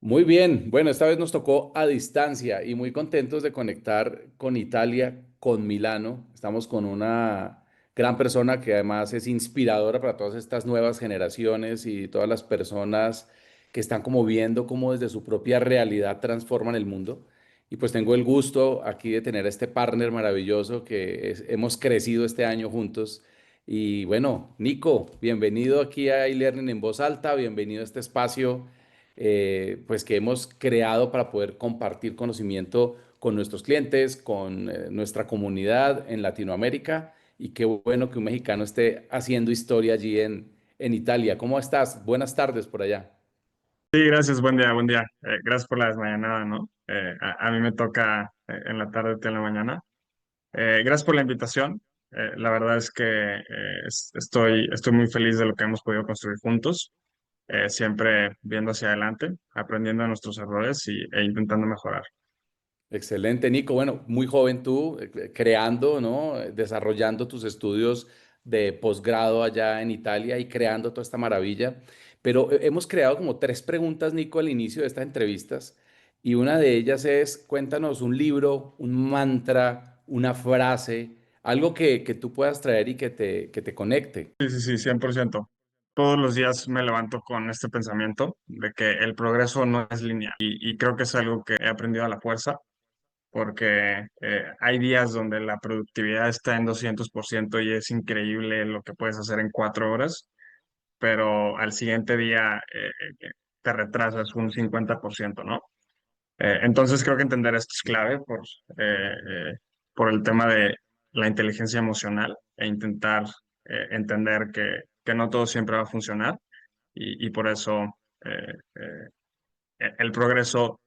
Muy bien, bueno, esta vez nos tocó a distancia y muy contentos de conectar con Italia, con Milano. Estamos con una gran persona que además es inspiradora para todas estas nuevas generaciones y todas las personas que están como viendo cómo desde su propia realidad transforman el mundo. Y pues tengo el gusto aquí de tener a este partner maravilloso que hemos crecido este año juntos. Y bueno, Nico, bienvenido aquí a iLearning en voz alta, bienvenido a este espacio pues que hemos creado para poder compartir conocimiento con nuestros clientes, con nuestra comunidad en Latinoamérica. Y qué bueno que un mexicano esté haciendo historia allí en Italia. ¿Cómo estás? Buenas tardes por allá. Sí, gracias, buen día, buen día. Gracias por la desmañanada, ¿no? A mí me toca en la tarde, tú en la mañana. Gracias por la invitación. La verdad es que estoy muy feliz de lo que hemos podido construir juntos, siempre viendo hacia adelante, aprendiendo de nuestros errores e intentando mejorar. Excelente, Nico. Bueno, muy joven tú, creando, ¿no? Desarrollando tus estudios de posgrado allá en Italia y creando toda esta maravilla. Pero hemos creado como tres preguntas, Nico, al inicio de estas entrevistas. Y una de ellas es, cuéntanos un libro, un mantra, una frase, algo que tú puedas traer y que te conecte. Sí, sí, sí, 100%. Todos los días me levanto con este pensamiento de que el progreso no es lineal y creo que es algo que he aprendido a la fuerza porque hay días donde la productividad está en 200% y es increíble lo que puedes hacer en 4 horas, pero al siguiente día te retrasas un 50%, ¿no? Entonces creo que entender esto es clave por el tema de la inteligencia emocional e intentar entender que no todo siempre va a funcionar y por eso eh, el progreso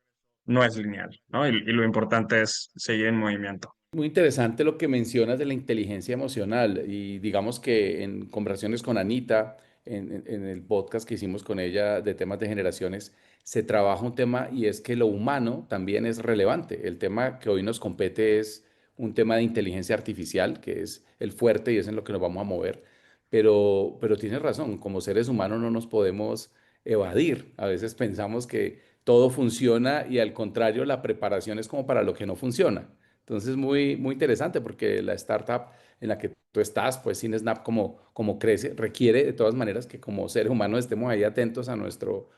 no es lineal, ¿no? Y lo importante es seguir en movimiento. Muy interesante lo que mencionas de la inteligencia emocional y digamos que en conversaciones con Anita, en el podcast que hicimos con ella de temas de generaciones, se trabaja un tema y es que lo humano también es relevante. El tema que hoy nos compete es un tema de inteligencia artificial, que es el fuerte y es en lo que nos vamos a mover. Pero tienes razón, como seres humanos no nos podemos evadir. A veces pensamos que todo funciona y al contrario, la preparación es como para lo que no funciona. Entonces, muy, muy interesante porque la startup en la que tú estás, pues sin Snap, como crece, requiere de todas maneras que como seres humanos estemos ahí atentos a nuestro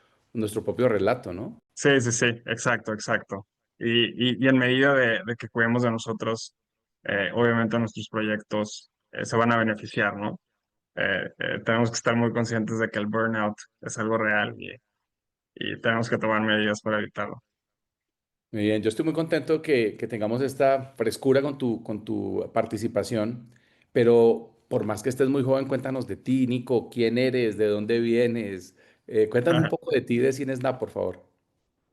propio relato, ¿no? Sí, sí, sí, exacto, exacto. Y en medida de que cuidemos de nosotros, obviamente nuestros proyectos se van a beneficiar, ¿no? Tenemos que estar muy conscientes de que el burnout es algo real y tenemos que tomar medidas para evitarlo. Muy bien, yo estoy muy contento que tengamos esta frescura con tu participación, pero por más que estés muy joven, cuéntanos de ti, Nico, quién eres, de dónde vienes. Cuéntame un poco de ti de CineSnap, por favor.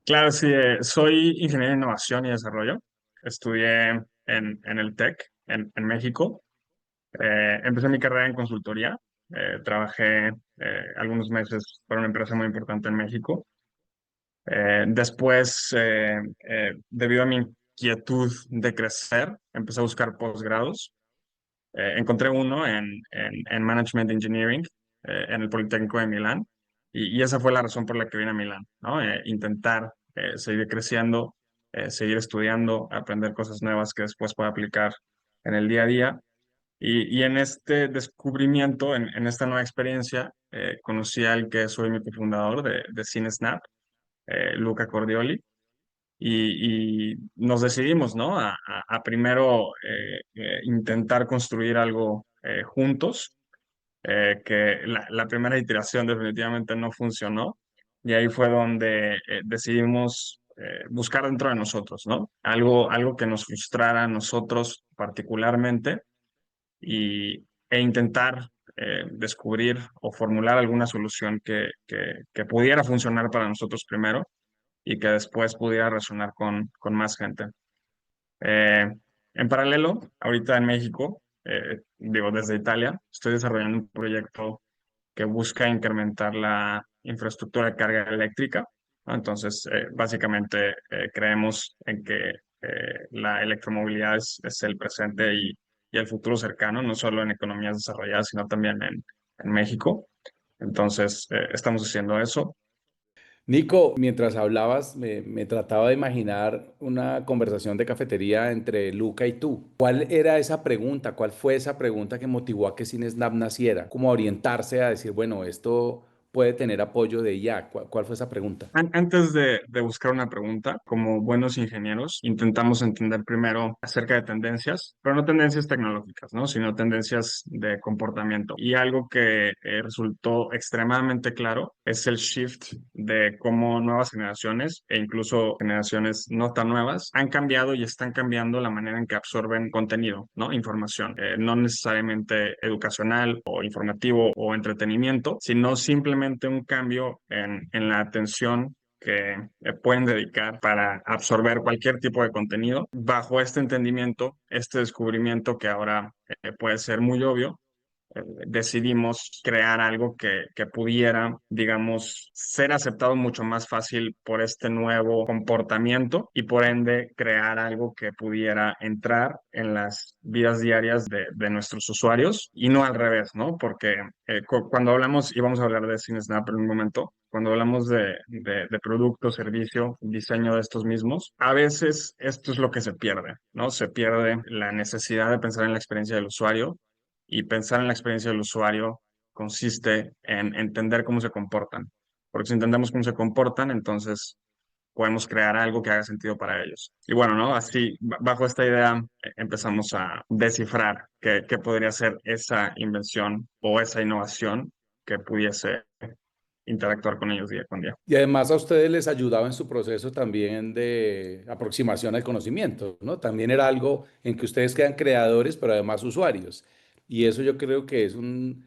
Claro, sí, soy ingeniero de innovación y desarrollo. Estudié en el TEC en México. Empecé mi carrera en consultoría. Trabajé algunos meses para una empresa muy importante en México. Después, debido a mi inquietud de crecer, empecé a buscar posgrados. Encontré uno en Management Engineering en el Politécnico de Milán y esa fue la razón por la que vine a Milán, ¿no? Intentar seguir creciendo, seguir estudiando, aprender cosas nuevas que después pueda aplicar en el día a día. Y en este descubrimiento, en esta nueva experiencia, conocí al que soy mi cofundador de CineSnap, Luca Cordioli y nos decidimos, ¿no? A primero intentar construir algo juntos, que la primera iteración definitivamente no funcionó y ahí fue donde decidimos buscar dentro de nosotros, ¿no? Algo que nos frustrara a nosotros particularmente e intentar descubrir o formular alguna solución que pudiera funcionar para nosotros primero y que después pudiera resonar con más gente. Eh, en paralelo, ahorita en México, digo desde Italia, estoy desarrollando un proyecto que busca incrementar la infraestructura de carga eléctrica, ¿no? Entonces, básicamente creemos en que la electromovilidad es el presente y el futuro cercano, no solo en economías desarrolladas, sino también en México. Entonces, estamos haciendo eso. Nico, mientras hablabas, me trataba de imaginar una conversación de cafetería entre Luca y tú. ¿Cuál era esa pregunta? ¿Cuál fue esa pregunta que motivó a que CineSnap naciera? ¿Cómo orientarse a decir, bueno, esto puede tener apoyo de IA? ¿Cuál fue esa pregunta? Antes de buscar una pregunta, como buenos ingenieros, intentamos entender primero acerca de tendencias, pero no tendencias tecnológicas, ¿no? Sino tendencias de comportamiento. Y algo que resultó extremadamente claro es el shift de cómo nuevas generaciones e incluso generaciones no tan nuevas han cambiado y están cambiando la manera en que absorben contenido, ¿no? Información, no necesariamente educacional o informativo o entretenimiento, sino simplemente un cambio en la atención que pueden dedicar para absorber cualquier tipo de contenido. Bajo este entendimiento, este descubrimiento que ahora puede ser muy obvio, decidimos crear algo que pudiera, digamos, ser aceptado mucho más fácil por este nuevo comportamiento y por ende crear algo que pudiera entrar en las vidas diarias de nuestros usuarios y no al revés, ¿no? Porque cuando hablamos, y vamos a hablar de CineSnap en un momento, cuando hablamos de producto, servicio, diseño de estos mismos, a veces esto es lo que se pierde, ¿no? Se pierde la necesidad de pensar en la experiencia del usuario y pensar en la experiencia del usuario consiste en entender cómo se comportan. Porque si entendemos cómo se comportan, entonces podemos crear algo que haga sentido para ellos. Y bueno, ¿no? Así, bajo esta idea, empezamos a descifrar qué podría ser esa invención o esa innovación que pudiese interactuar con ellos día con día. Y además a ustedes les ayudaba en su proceso también de aproximación al conocimiento, ¿no? También era algo en que ustedes quedan creadores, pero además usuarios. Y eso yo creo que es un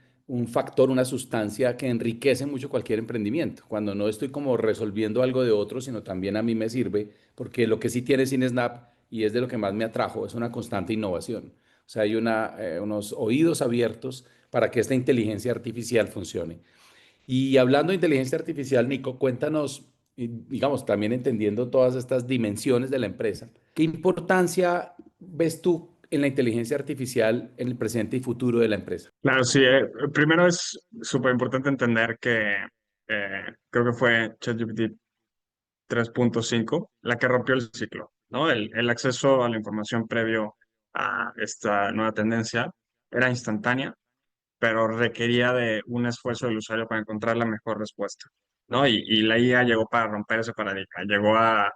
factor, una sustancia que enriquece mucho cualquier emprendimiento. Cuando no estoy como resolviendo algo de otro, sino también a mí me sirve, porque lo que sí tiene CineSnap, y es de lo que más me atrajo, es una constante innovación. O sea, hay unos oídos abiertos para que esta inteligencia artificial funcione. Y hablando de inteligencia artificial, Nico, cuéntanos, y digamos, también entendiendo todas estas dimensiones de la empresa, ¿qué importancia ves tú en la inteligencia artificial en el presente y futuro de la empresa? Claro, sí. Primero es súper importante entender que creo que fue ChatGPT 3.5 la que rompió el ciclo, ¿no? El acceso a la información previo a esta nueva tendencia era instantánea, pero requería de un esfuerzo del usuario para encontrar la mejor respuesta, ¿no? Y la IA llegó para romper ese paradigma, llegó a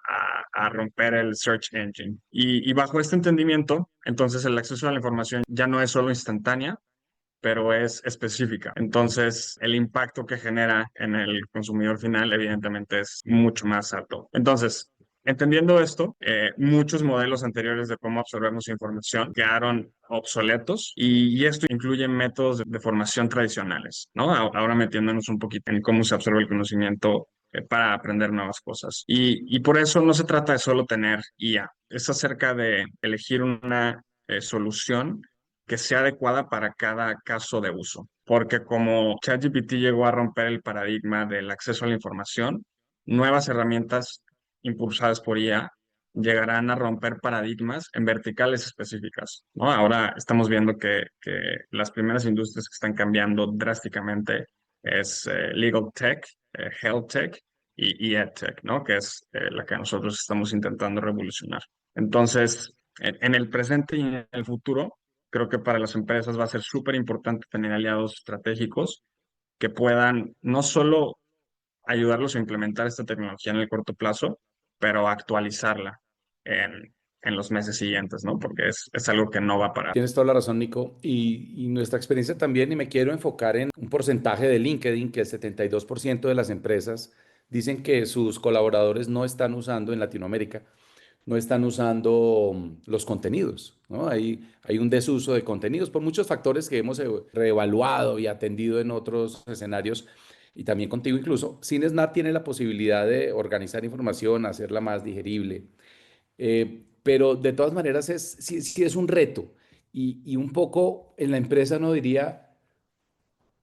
romper el search engine. Y bajo este entendimiento, entonces el acceso a la información ya no es solo instantánea, pero es específica. Entonces, el impacto que genera en el consumidor final, evidentemente, es mucho más alto. Entonces, entendiendo esto, muchos modelos anteriores de cómo absorbemos información quedaron obsoletos y esto incluye métodos de formación tradicionales, ¿no? Ahora metiéndonos un poquito en cómo se absorbe el conocimiento para aprender nuevas cosas. Y por eso no se trata de solo tener IA, es acerca de elegir una solución que sea adecuada para cada caso de uso. Porque como ChatGPT llegó a romper el paradigma del acceso a la información, nuevas herramientas impulsadas por IA llegarán a romper paradigmas en verticales específicas, ¿no? Ahora estamos viendo que las primeras industrias que están cambiando drásticamente es legal tech, health tech y EdTech, ¿no? Que es la que nosotros estamos intentando revolucionar. Entonces, en el presente y en el futuro, creo que para las empresas va a ser súper importante tener aliados estratégicos que puedan no solo ayudarlos a implementar esta tecnología en el corto plazo, pero actualizarla en los meses siguientes, ¿no? Porque es algo que no va a parar. Tienes toda la razón, Nico. Y nuestra experiencia también, y me quiero enfocar en un porcentaje de LinkedIn, que el 72% de las empresas dicen que sus colaboradores no están usando en Latinoamérica, no están usando los contenidos, ¿no? Hay un desuso de contenidos por muchos factores que hemos reevaluado y atendido en otros escenarios y también contigo incluso. CineSnap tiene la posibilidad de organizar información, hacerla más digerible, pero de todas maneras sí, sí es un reto y un poco en la empresa no diría,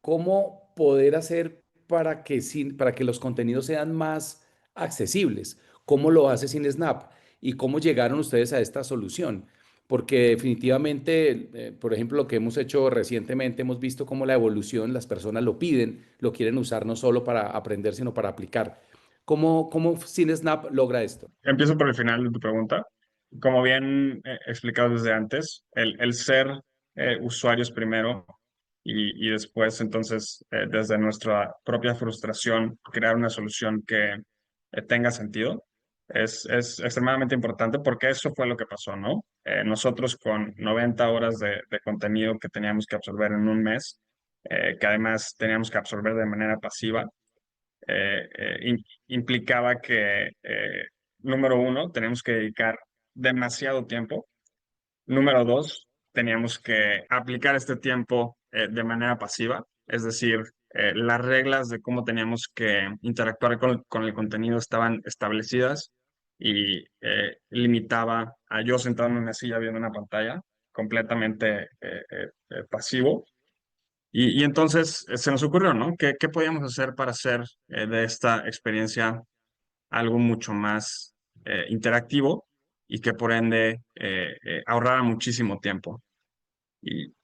¿cómo poder hacer para que los contenidos sean más accesibles? ¿Cómo lo hace CineSnap? ¿Y cómo llegaron ustedes a esta solución? Porque definitivamente, por ejemplo, lo que hemos hecho recientemente, hemos visto cómo la evolución, las personas lo piden, lo quieren usar no solo para aprender, sino para aplicar. ¿Cómo CineSnap logra esto? Empiezo por el final de tu pregunta. Como bien explicado desde antes, el ser usuarios primero y después, entonces, desde nuestra propia frustración, crear una solución que tenga sentido, es extremadamente importante porque eso fue lo que pasó, ¿no? Nosotros con 90 horas de contenido que teníamos que absorber en un mes, que además teníamos que absorber de manera pasiva, implicaba que, número uno, teníamos que dedicar demasiado tiempo. Número dos, teníamos que aplicar este tiempo de manera pasiva, es decir, las reglas de cómo teníamos que interactuar con el contenido estaban establecidas y limitaba a yo sentado en una silla viendo una pantalla completamente pasivo. Y entonces se nos ocurrió, ¿no? ¿Qué podíamos hacer para hacer de esta experiencia algo mucho más interactivo y que por ende ahorrara muchísimo tiempo?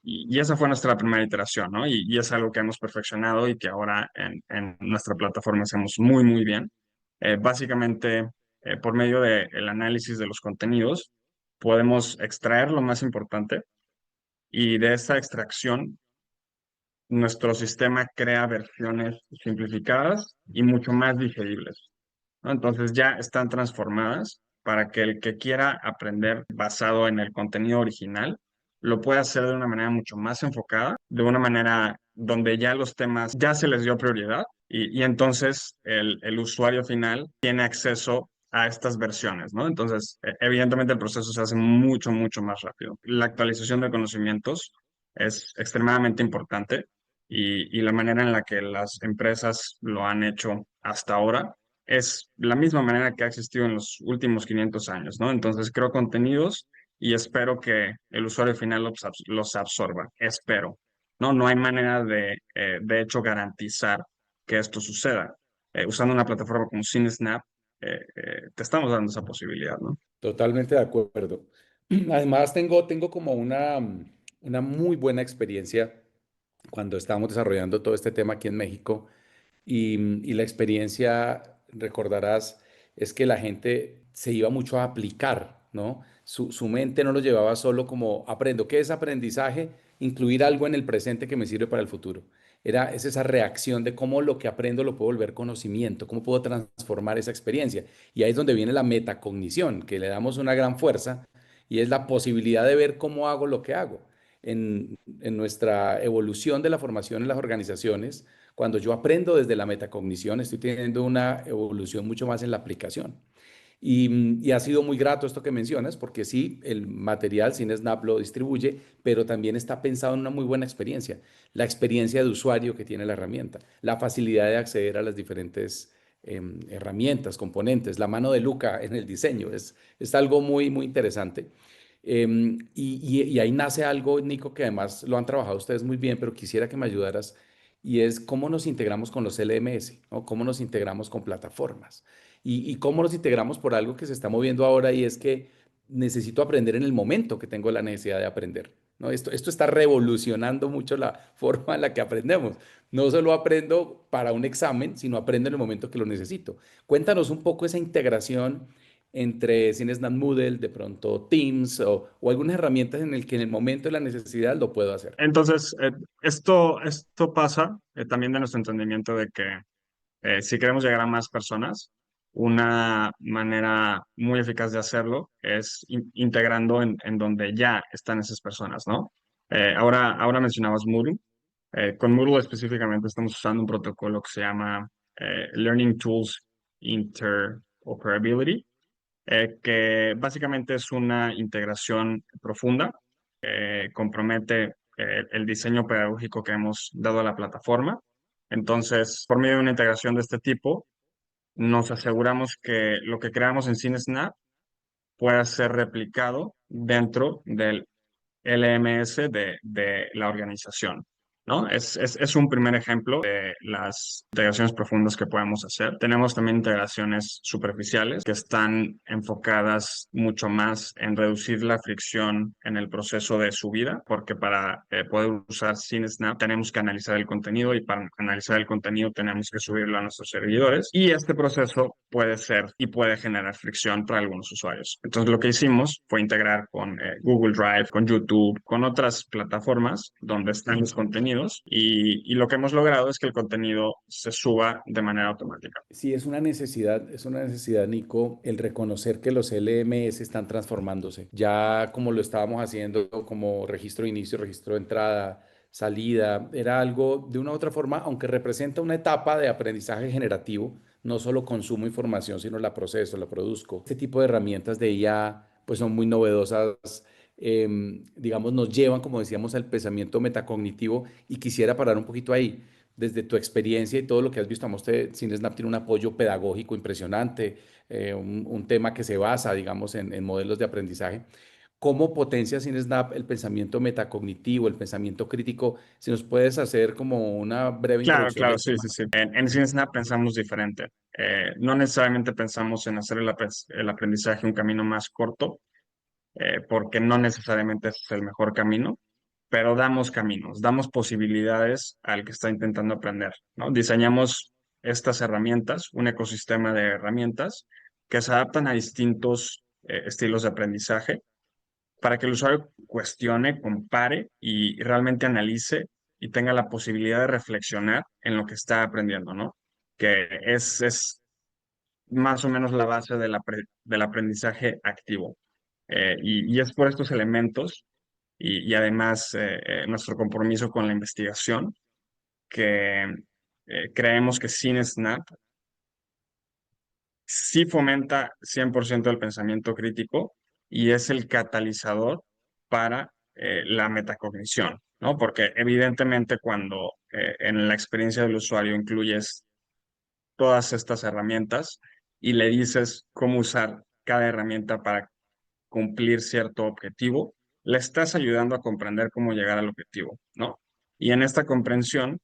Y esa fue nuestra primera iteración, ¿no? Y es algo que hemos perfeccionado y que ahora en nuestra plataforma hacemos muy, muy bien. Básicamente, por medio del análisis de los contenidos, podemos extraer lo más importante y de esa extracción nuestro sistema crea versiones simplificadas y mucho más digeribles, ¿no? Entonces ya están transformadas para que el que quiera aprender basado en el contenido original lo pueda hacer de una manera mucho más enfocada, de una manera donde ya los temas ya se les dio prioridad y entonces el usuario final tiene acceso a estas versiones, ¿no? Entonces, evidentemente el proceso se hace mucho, mucho más rápido. La actualización de conocimientos es extremadamente importante y la manera en la que las empresas lo han hecho hasta ahora es la misma manera que ha existido en los últimos 500 años, ¿no? Entonces creo contenidos y espero que el usuario final los absorba, espero, ¿no? No hay manera de hecho, garantizar que esto suceda. Usando una plataforma como CineSnap, te estamos dando esa posibilidad, ¿no? Totalmente de acuerdo. Además, tengo como una muy buena experiencia cuando estábamos desarrollando todo este tema aquí en México. Y la experiencia, recordarás, es que la gente se iba mucho a aplicar, ¿no? Su mente no lo llevaba solo como aprendo. ¿Qué es aprendizaje? Incluir algo en el presente que me sirve para el futuro. Es esa reacción de cómo lo que aprendo lo puedo volver conocimiento, cómo puedo transformar esa experiencia. Y ahí es donde viene la metacognición, que le damos una gran fuerza y es la posibilidad de ver cómo hago lo que hago. En nuestra evolución de la formación en las organizaciones, cuando yo aprendo desde la metacognición, estoy teniendo una evolución mucho más en la aplicación. Y ha sido muy grato esto que mencionas, porque sí, el material CineSnap lo distribuye, pero también está pensado en una muy buena experiencia. La experiencia de usuario que tiene la herramienta, la facilidad de acceder a las diferentes herramientas, componentes, la mano de Luca en el diseño, es algo muy, muy interesante. Y ahí nace algo, Nico, que además lo han trabajado ustedes muy bien, pero quisiera que me ayudaras, y es cómo nos integramos con los LMS, ¿no? Cómo nos integramos con plataformas y cómo nos integramos por algo que se está moviendo ahora y es que necesito aprender en el momento que tengo la necesidad de aprender, ¿no? Esto está revolucionando mucho la forma en la que aprendemos. No solo aprendo para un examen, sino aprendo en el momento que lo necesito. Cuéntanos un poco esa integración entre CineSnap Moodle, de pronto Teams o algunas herramientas en el que en el momento de la necesidad lo puedo hacer. Entonces, esto pasa también de nuestro entendimiento de que si queremos llegar a más personas, una manera muy eficaz de hacerlo es integrando en donde ya están esas personas, ¿no? Ahora mencionabas Moodle. Con Moodle específicamente estamos usando un protocolo que se llama Learning Tools Interoperability, que básicamente es una integración profunda, compromete el diseño pedagógico que hemos dado a la plataforma. Entonces, por medio de una integración de este tipo, nos aseguramos que lo que creamos en CineSnap pueda ser replicado dentro del LMS de la organización. ¿no? Es un primer ejemplo de las integraciones profundas que podemos hacer. Tenemos también integraciones superficiales que están enfocadas mucho más en reducir la fricción en el proceso de subida, porque para poder usar CineSnap tenemos que analizar el contenido y para analizar el contenido tenemos que subirlo a nuestros servidores y este proceso puede ser y puede generar fricción para algunos usuarios. Entonces lo que hicimos fue integrar con Google Drive, con YouTube, con otras plataformas donde están los contenidos y lo que hemos logrado es que el contenido se suba de manera automática. Sí, es una necesidad, Nico, el reconocer que los LMS están transformándose. Ya como lo estábamos haciendo como registro de inicio, registro de entrada, salida, era algo de una u otra forma, aunque representa una etapa de aprendizaje generativo, no solo consumo información, sino la proceso, la produzco. Este tipo de herramientas de IA pues son muy novedosas, digamos, nos llevan, como decíamos, al pensamiento metacognitivo y quisiera parar un poquito ahí desde tu experiencia y todo lo que has visto, CineSnap tiene un apoyo pedagógico impresionante, un tema que se basa, digamos, en modelos de aprendizaje. ¿Cómo potencia CineSnap el pensamiento metacognitivo, el pensamiento crítico? Si nos puedes hacer como una breve Claro, introducción claro, del sí, tema. sí, sí. En CineSnap pensamos diferente. No necesariamente pensamos en hacer el aprendizaje un camino más corto, porque no necesariamente es el mejor camino, pero damos caminos, damos posibilidades al que está intentando aprender, ¿no? Diseñamos estas herramientas, un ecosistema de herramientas que se adaptan a distintos estilos de aprendizaje para que el usuario cuestione, compare y realmente analice y tenga la posibilidad de reflexionar en lo que está aprendiendo, ¿no? Que es más o menos la base del aprendizaje activo. Y es por estos elementos y además nuestro compromiso con la investigación que creemos que CineSnap sí fomenta 100% el pensamiento crítico y es el catalizador para la metacognición, ¿no? Porque evidentemente cuando en la experiencia del usuario incluyes todas estas herramientas y le dices cómo usar cada herramienta para cumplir cierto objetivo, le estás ayudando a comprender cómo llegar al objetivo, ¿no? Y en esta comprensión,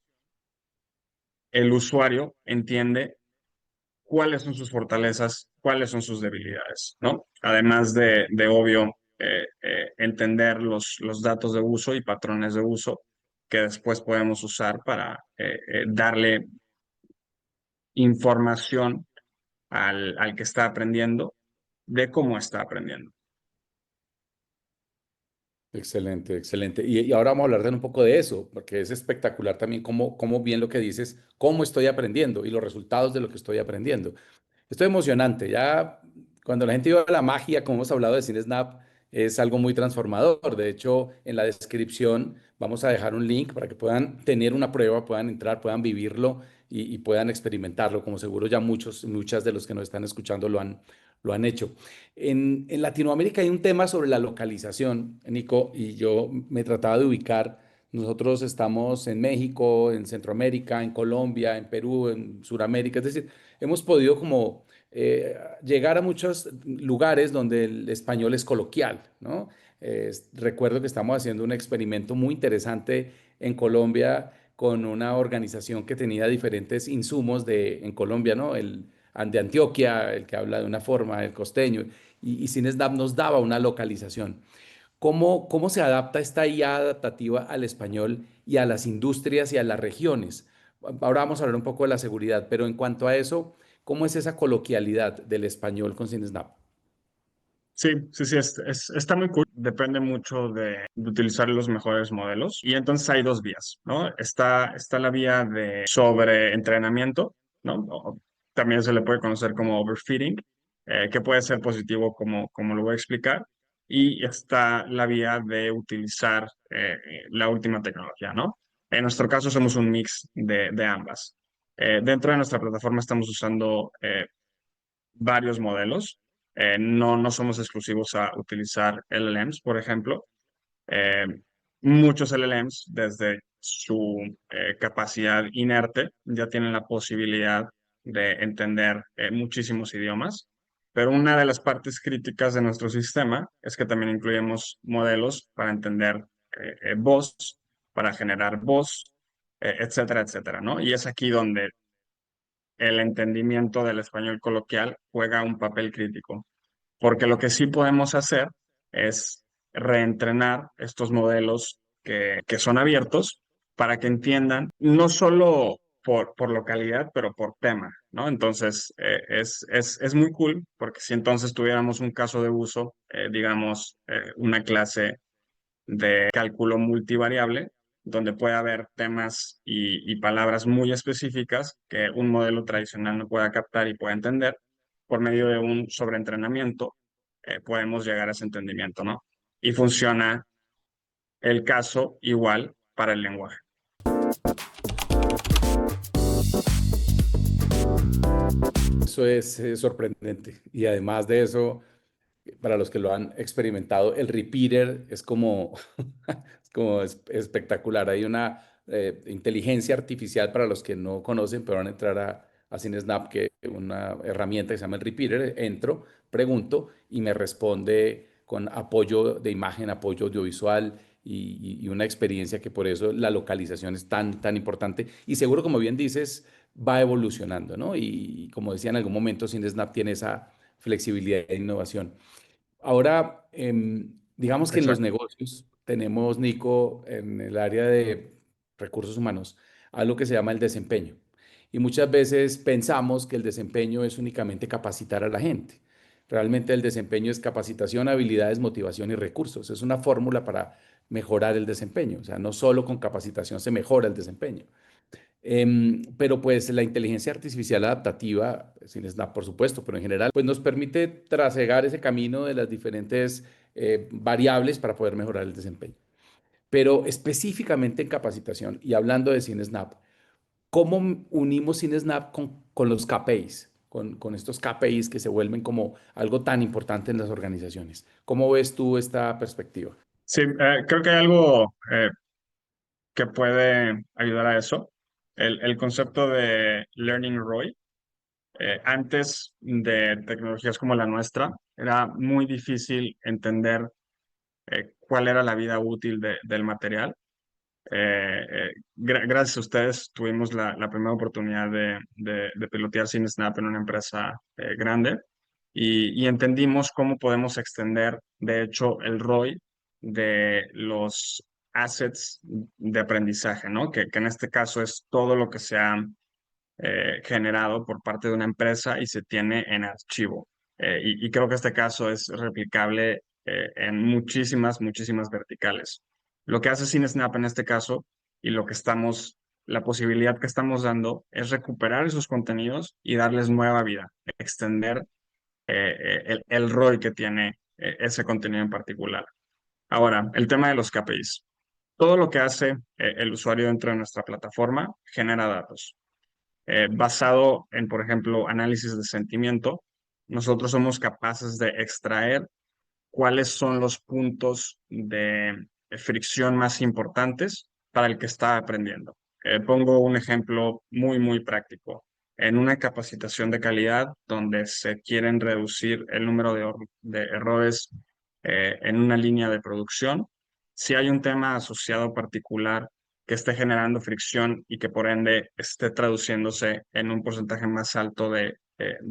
el usuario entiende cuáles son sus fortalezas, cuáles son sus debilidades, ¿no? Además de obvio, entender los datos de uso y patrones de uso que después podemos usar para darle información al que está aprendiendo de cómo está aprendiendo. Excelente, excelente. Y ahora vamos a hablar de un poco de eso, porque es espectacular también cómo bien lo que dices, cómo estoy aprendiendo y los resultados de lo que estoy aprendiendo. Esto es emocionante. Ya cuando la gente ve la magia, como hemos hablado de CineSnap, es algo muy transformador. De hecho, en la descripción vamos a dejar un link para que puedan tener una prueba, puedan entrar, puedan vivirlo y puedan experimentarlo, como seguro ya muchas de los que nos están escuchando lo han hecho. En Latinoamérica hay un tema sobre la localización, Nico, y yo me trataba de ubicar. Nosotros estamos en México, en Centroamérica, en Colombia, en Perú, en Sudamérica, es decir, hemos podido como llegar a muchos lugares donde el español es coloquial, ¿no? Recuerdo que estamos haciendo un experimento muy interesante en Colombia con una organización que tenía diferentes insumos en Colombia, ¿no? De Antioquia, el que habla de una forma, el costeño, y CineSnap nos daba una localización. ¿Cómo se adapta esta IA adaptativa al español y a las industrias y a las regiones? Ahora vamos a hablar un poco de la seguridad, pero en cuanto a eso, ¿cómo es esa coloquialidad del español con CineSnap? Sí, sí, sí, está muy cool. Depende mucho de utilizar los mejores modelos. Y entonces hay dos vías, ¿no? Está la vía de sobreentrenamiento, ¿no? También se le puede conocer como overfitting, que puede ser positivo como lo voy a explicar. Y está la vía de utilizar la última tecnología, ¿no? En nuestro caso somos un mix de ambas. Dentro de nuestra plataforma estamos usando varios modelos. No somos exclusivos a utilizar LLMs, por ejemplo. Eh, Muchos LLMs, desde su capacidad inerte, ya tienen la posibilidad de entender muchísimos idiomas. Pero una de las partes críticas de nuestro sistema es que también incluimos modelos para entender voz, para generar voz etcétera, etcétera, ¿no? Y es aquí donde el entendimiento del español coloquial juega un papel crítico, porque lo que sí podemos hacer es reentrenar estos modelos que son abiertos para que entiendan no solo por localidad, pero por tema, ¿no? Entonces, es muy cool porque si entonces tuviéramos un caso de uso, digamos, una clase de cálculo multivariable, donde puede haber temas y palabras muy específicas que un modelo tradicional no pueda captar y pueda entender, por medio de un sobreentrenamiento, podemos llegar a ese entendimiento, ¿no? Y funciona el caso igual para el lenguaje. Eso es sorprendente. Y además de eso, para los que lo han experimentado, el repeater es como, es como espectacular. Hay una inteligencia artificial para los que no conocen, pero van a entrar a CineSnap, que es una herramienta que se llama el repeater. Entro, pregunto y me responde con apoyo de imagen, apoyo audiovisual y una experiencia que por eso la localización es tan, tan importante. Y seguro, como bien dices, va evolucionando, ¿no? Y como decía en algún momento, CineSnap tiene esa flexibilidad e innovación. Ahora, digamos que en los Exacto. negocios tenemos, Nico, en el área de recursos humanos, algo que se llama el desempeño. Y muchas veces pensamos que el desempeño es únicamente capacitar a la gente. Realmente el desempeño es capacitación, habilidades, motivación y recursos. Es una fórmula para mejorar el desempeño. O sea, no solo con capacitación se mejora el desempeño. Pero pues la inteligencia artificial adaptativa, sin Snap por supuesto, pero en general, pues nos permite trasegar ese camino de las diferentes variables para poder mejorar el desempeño. Pero específicamente en capacitación y hablando de CineSnap, ¿cómo unimos CineSnap con los KPIs? Con estos KPIs que se vuelven como algo tan importante en las organizaciones. ¿Cómo ves tú esta perspectiva? Sí, creo que hay algo que puede ayudar a eso. El concepto de Learning ROI. Antes de tecnologías como la nuestra, era muy difícil entender cuál era la vida útil del material. Gracias a ustedes tuvimos la primera oportunidad de pilotear CineSnap en una empresa grande y entendimos cómo podemos extender, de hecho, el ROI de los assets de aprendizaje, ¿no? Que en este caso es todo lo que se ha generado por parte de una empresa y se tiene en archivo. Y creo que este caso es replicable en muchísimas, muchísimas verticales. Lo que hace CineSnap en este caso y lo que estamos, la posibilidad que estamos dando es recuperar esos contenidos y darles nueva vida, extender el rol que tiene ese contenido en particular. Ahora, el tema de los KPIs. Todo lo que hace el usuario dentro de nuestra plataforma genera datos basado en, por ejemplo, análisis de sentimiento, nosotros somos capaces de extraer cuáles son los puntos de fricción más importantes para el que está aprendiendo. Pongo un ejemplo muy, muy práctico. En una capacitación de calidad donde se quieren reducir el número de errores en una línea de producción, si hay un tema asociado particular que esté generando fricción y que por ende esté traduciéndose en un porcentaje más alto de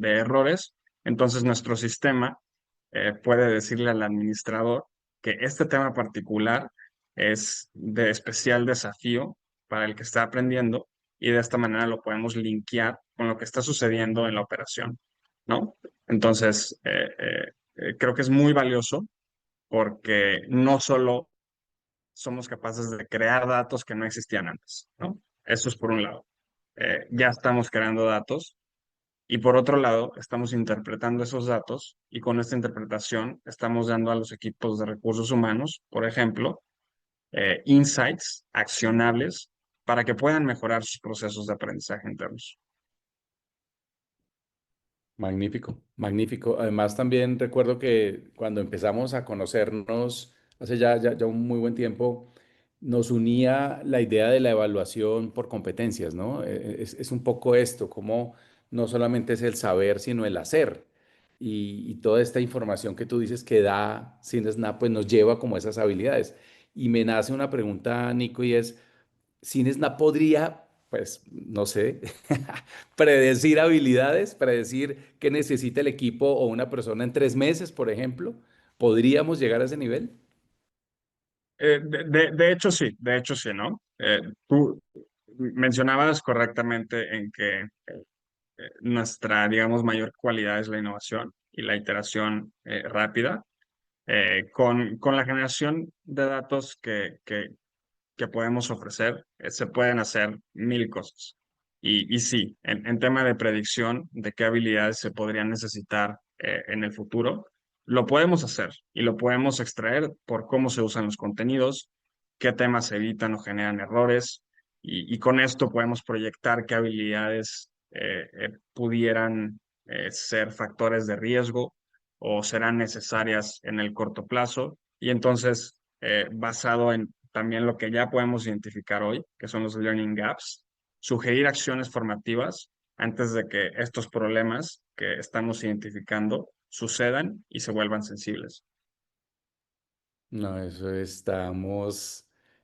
errores, entonces nuestro sistema puede decirle al administrador que este tema particular es de especial desafío para el que está aprendiendo y de esta manera lo podemos linkear con lo que está sucediendo en la operación, ¿no? Entonces, creo que es muy valioso porque no solo somos capaces de crear datos que no existían antes, ¿no? Eso es por un lado. Ya estamos creando datos y por otro lado, estamos interpretando esos datos y con esta interpretación estamos dando a los equipos de recursos humanos, por ejemplo, insights accionables para que puedan mejorar sus procesos de aprendizaje internos. Magnífico, magnífico. Además, también recuerdo que cuando empezamos a conocernos hace ya un muy buen tiempo, nos unía la idea de la evaluación por competencias, ¿no? Es un poco esto, como no solamente es el saber, sino el hacer. Y toda esta información que tú dices que da CineSnap, pues nos lleva como a esas habilidades. Y me nace una pregunta, Nico, y es, CineSnap podría, pues, no sé, predecir habilidades, predecir qué necesita el equipo o una persona en 3 meses, por ejemplo. ¿Podríamos llegar a ese nivel? De hecho sí, ¿no? Tú mencionabas correctamente en que nuestra, digamos, mayor cualidad es la innovación y la iteración rápida. Con la generación de datos que podemos ofrecer, se pueden hacer mil cosas. Y sí, en tema de predicción de qué habilidades se podrían necesitar en el futuro, lo podemos hacer y lo podemos extraer por cómo se usan los contenidos, qué temas evitan o generan errores, y con esto podemos proyectar qué habilidades pudieran ser factores de riesgo o serán necesarias en el corto plazo. Y entonces, basado en también lo que ya podemos identificar hoy, que son los learning gaps, sugerir acciones formativas antes de que estos problemas que estamos identificando sucedan y se vuelvan sensibles. No, eso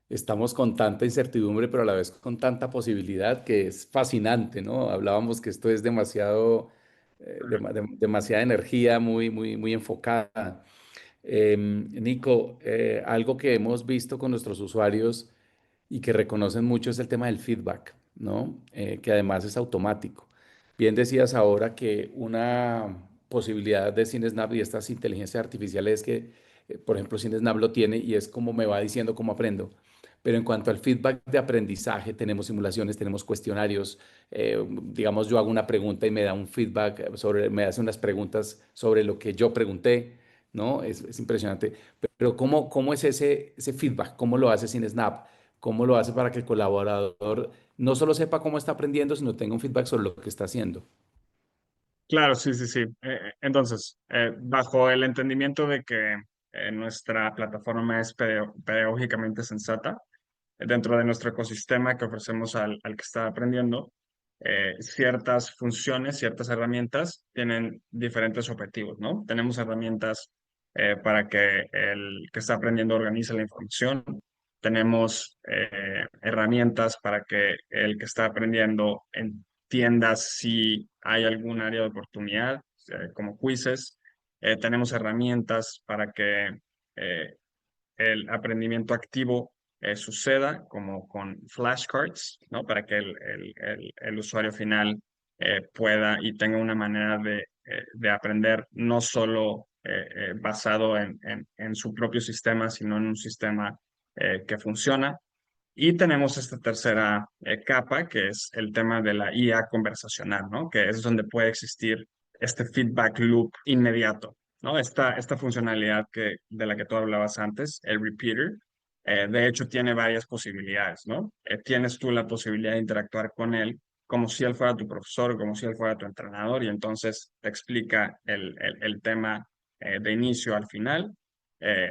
estamos con tanta incertidumbre, pero a la vez con tanta posibilidad que es fascinante, ¿no? Hablábamos que esto es demasiado, demasiada energía muy, muy, muy enfocada. Nico, algo que hemos visto con nuestros usuarios y que reconocen mucho es el tema del feedback, ¿no? Que además es automático. Bien decías ahora que una posibilidad de CineSnap y estas inteligencias artificiales es que, por ejemplo, CineSnap lo tiene y es como me va diciendo cómo aprendo. Pero en cuanto al feedback de aprendizaje, tenemos simulaciones, tenemos cuestionarios. Digamos, yo hago una pregunta y me da un feedback sobre, me hace unas preguntas sobre lo que yo pregunté, ¿no? Es impresionante. Pero ¿cómo es ese feedback? ¿Cómo lo hace CineSnap? ¿Cómo lo hace para que el colaborador no solo sepa cómo está aprendiendo, sino tenga un feedback sobre lo que está haciendo? Claro, sí, sí, sí. Entonces, bajo el entendimiento de que nuestra plataforma es pedagógicamente sensata, dentro de nuestro ecosistema que ofrecemos al que está aprendiendo, ciertas funciones, ciertas herramientas tienen diferentes objetivos, ¿no? Tenemos herramientas para que el que está aprendiendo organice la información. Tenemos herramientas para que el que está aprendiendo entienda si hay algún área de oportunidad, como quizzes. Tenemos herramientas para que eh, el aprendimiento activo suceda, como con flashcards, ¿no? Para que el usuario final pueda y tenga una manera de aprender no solo basado en su propio sistema, sino en un sistema que funciona. Y tenemos esta tercera capa, que es el tema de la IA conversacional, ¿no? Que es donde puede existir este feedback loop inmediato, ¿no? Esta funcionalidad de la que tú hablabas antes, el repeater, de hecho tiene varias posibilidades, ¿no? Tienes tú la posibilidad de interactuar con él como si él fuera tu profesor, como si él fuera tu entrenador, y entonces te explica el tema de inicio al final,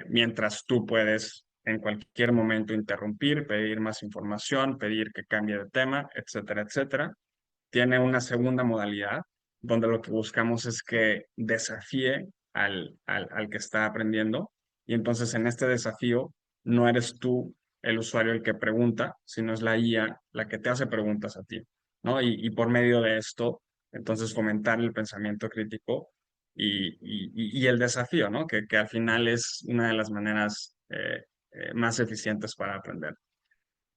mientras tú puedes en cualquier momento interrumpir, pedir más información, pedir que cambie de tema, etcétera, etcétera. Tiene una segunda modalidad donde lo que buscamos es que desafíe al que está aprendiendo, y entonces en este desafío no eres tú el usuario el que pregunta, sino es la IA la que te hace preguntas a ti, ¿no? Y por medio de esto, entonces fomentar el pensamiento crítico y el desafío, ¿no? Que al final es una de las maneras más eficientes para aprender.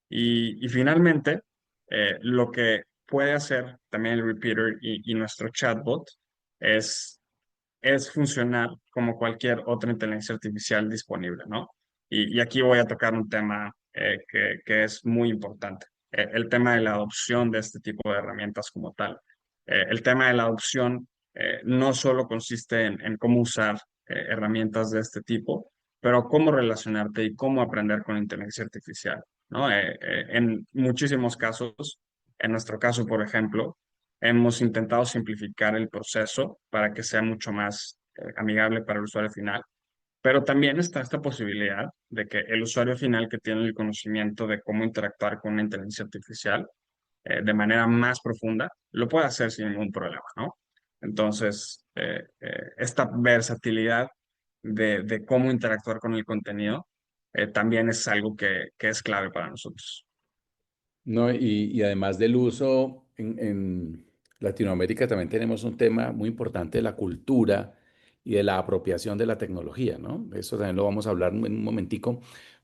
Y finalmente, lo que puede hacer también el repeater y nuestro chatbot es, es funcionar como cualquier otra inteligencia artificial disponible, ¿no? Y aquí voy a tocar un tema que es muy importante, el tema de la adopción de este tipo de herramientas como tal. El tema de la adopción no solo consiste en cómo usar herramientas de este tipo, pero cómo relacionarte y cómo aprender con inteligencia artificial, ¿no? En muchísimos casos, en nuestro caso, por ejemplo, hemos intentado simplificar el proceso para que sea mucho más amigable para el usuario final, pero también está esta posibilidad de que el usuario final que tiene el conocimiento de cómo interactuar con una inteligencia artificial de manera más profunda, lo puede hacer sin ningún problema, ¿no? Entonces, esta versatilidad de cómo interactuar con el contenido también es algo que es clave para nosotros. No, y además del uso en Latinoamérica también tenemos un tema muy importante de la cultura y de la apropiación de la tecnología, ¿no? Eso también lo vamos a hablar en un momentico,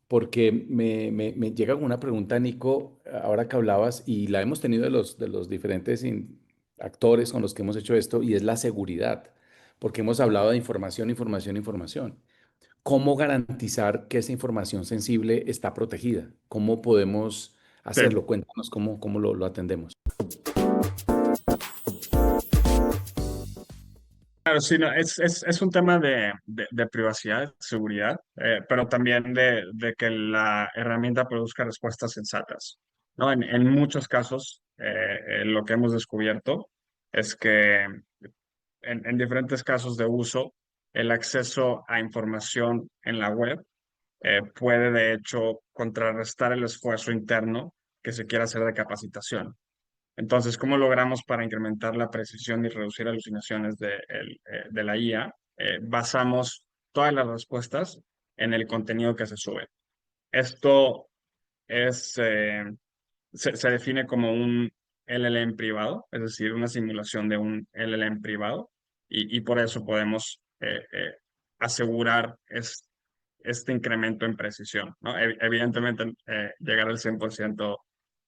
porque me llega una pregunta, Nico, ahora que hablabas, y la hemos tenido de los diferentes actores con los que hemos hecho esto, y es la seguridad, porque hemos hablado de información, información, información. ¿Cómo garantizar que esa información sensible está protegida? ¿Cómo podemos Sí. hacerlo? Cuéntanos cómo lo atendemos. Claro, sí, no, es un tema de privacidad, de seguridad, pero también de que la herramienta produzca respuestas sensatas, ¿no? En muchos casos, lo que hemos descubierto es que en diferentes casos de uso, el acceso a información en la web puede, de hecho, contrarrestar el esfuerzo interno que se quiera hacer de capacitación. Entonces, ¿cómo logramos para incrementar la precisión y reducir alucinaciones de la IA? Basamos todas las respuestas en el contenido que se sube. Esto es, se define como un LLM privado, es decir, una simulación de un LLM privado, y por eso podemos asegurar este incremento en precisión, ¿no? Evidentemente, llegar al 100%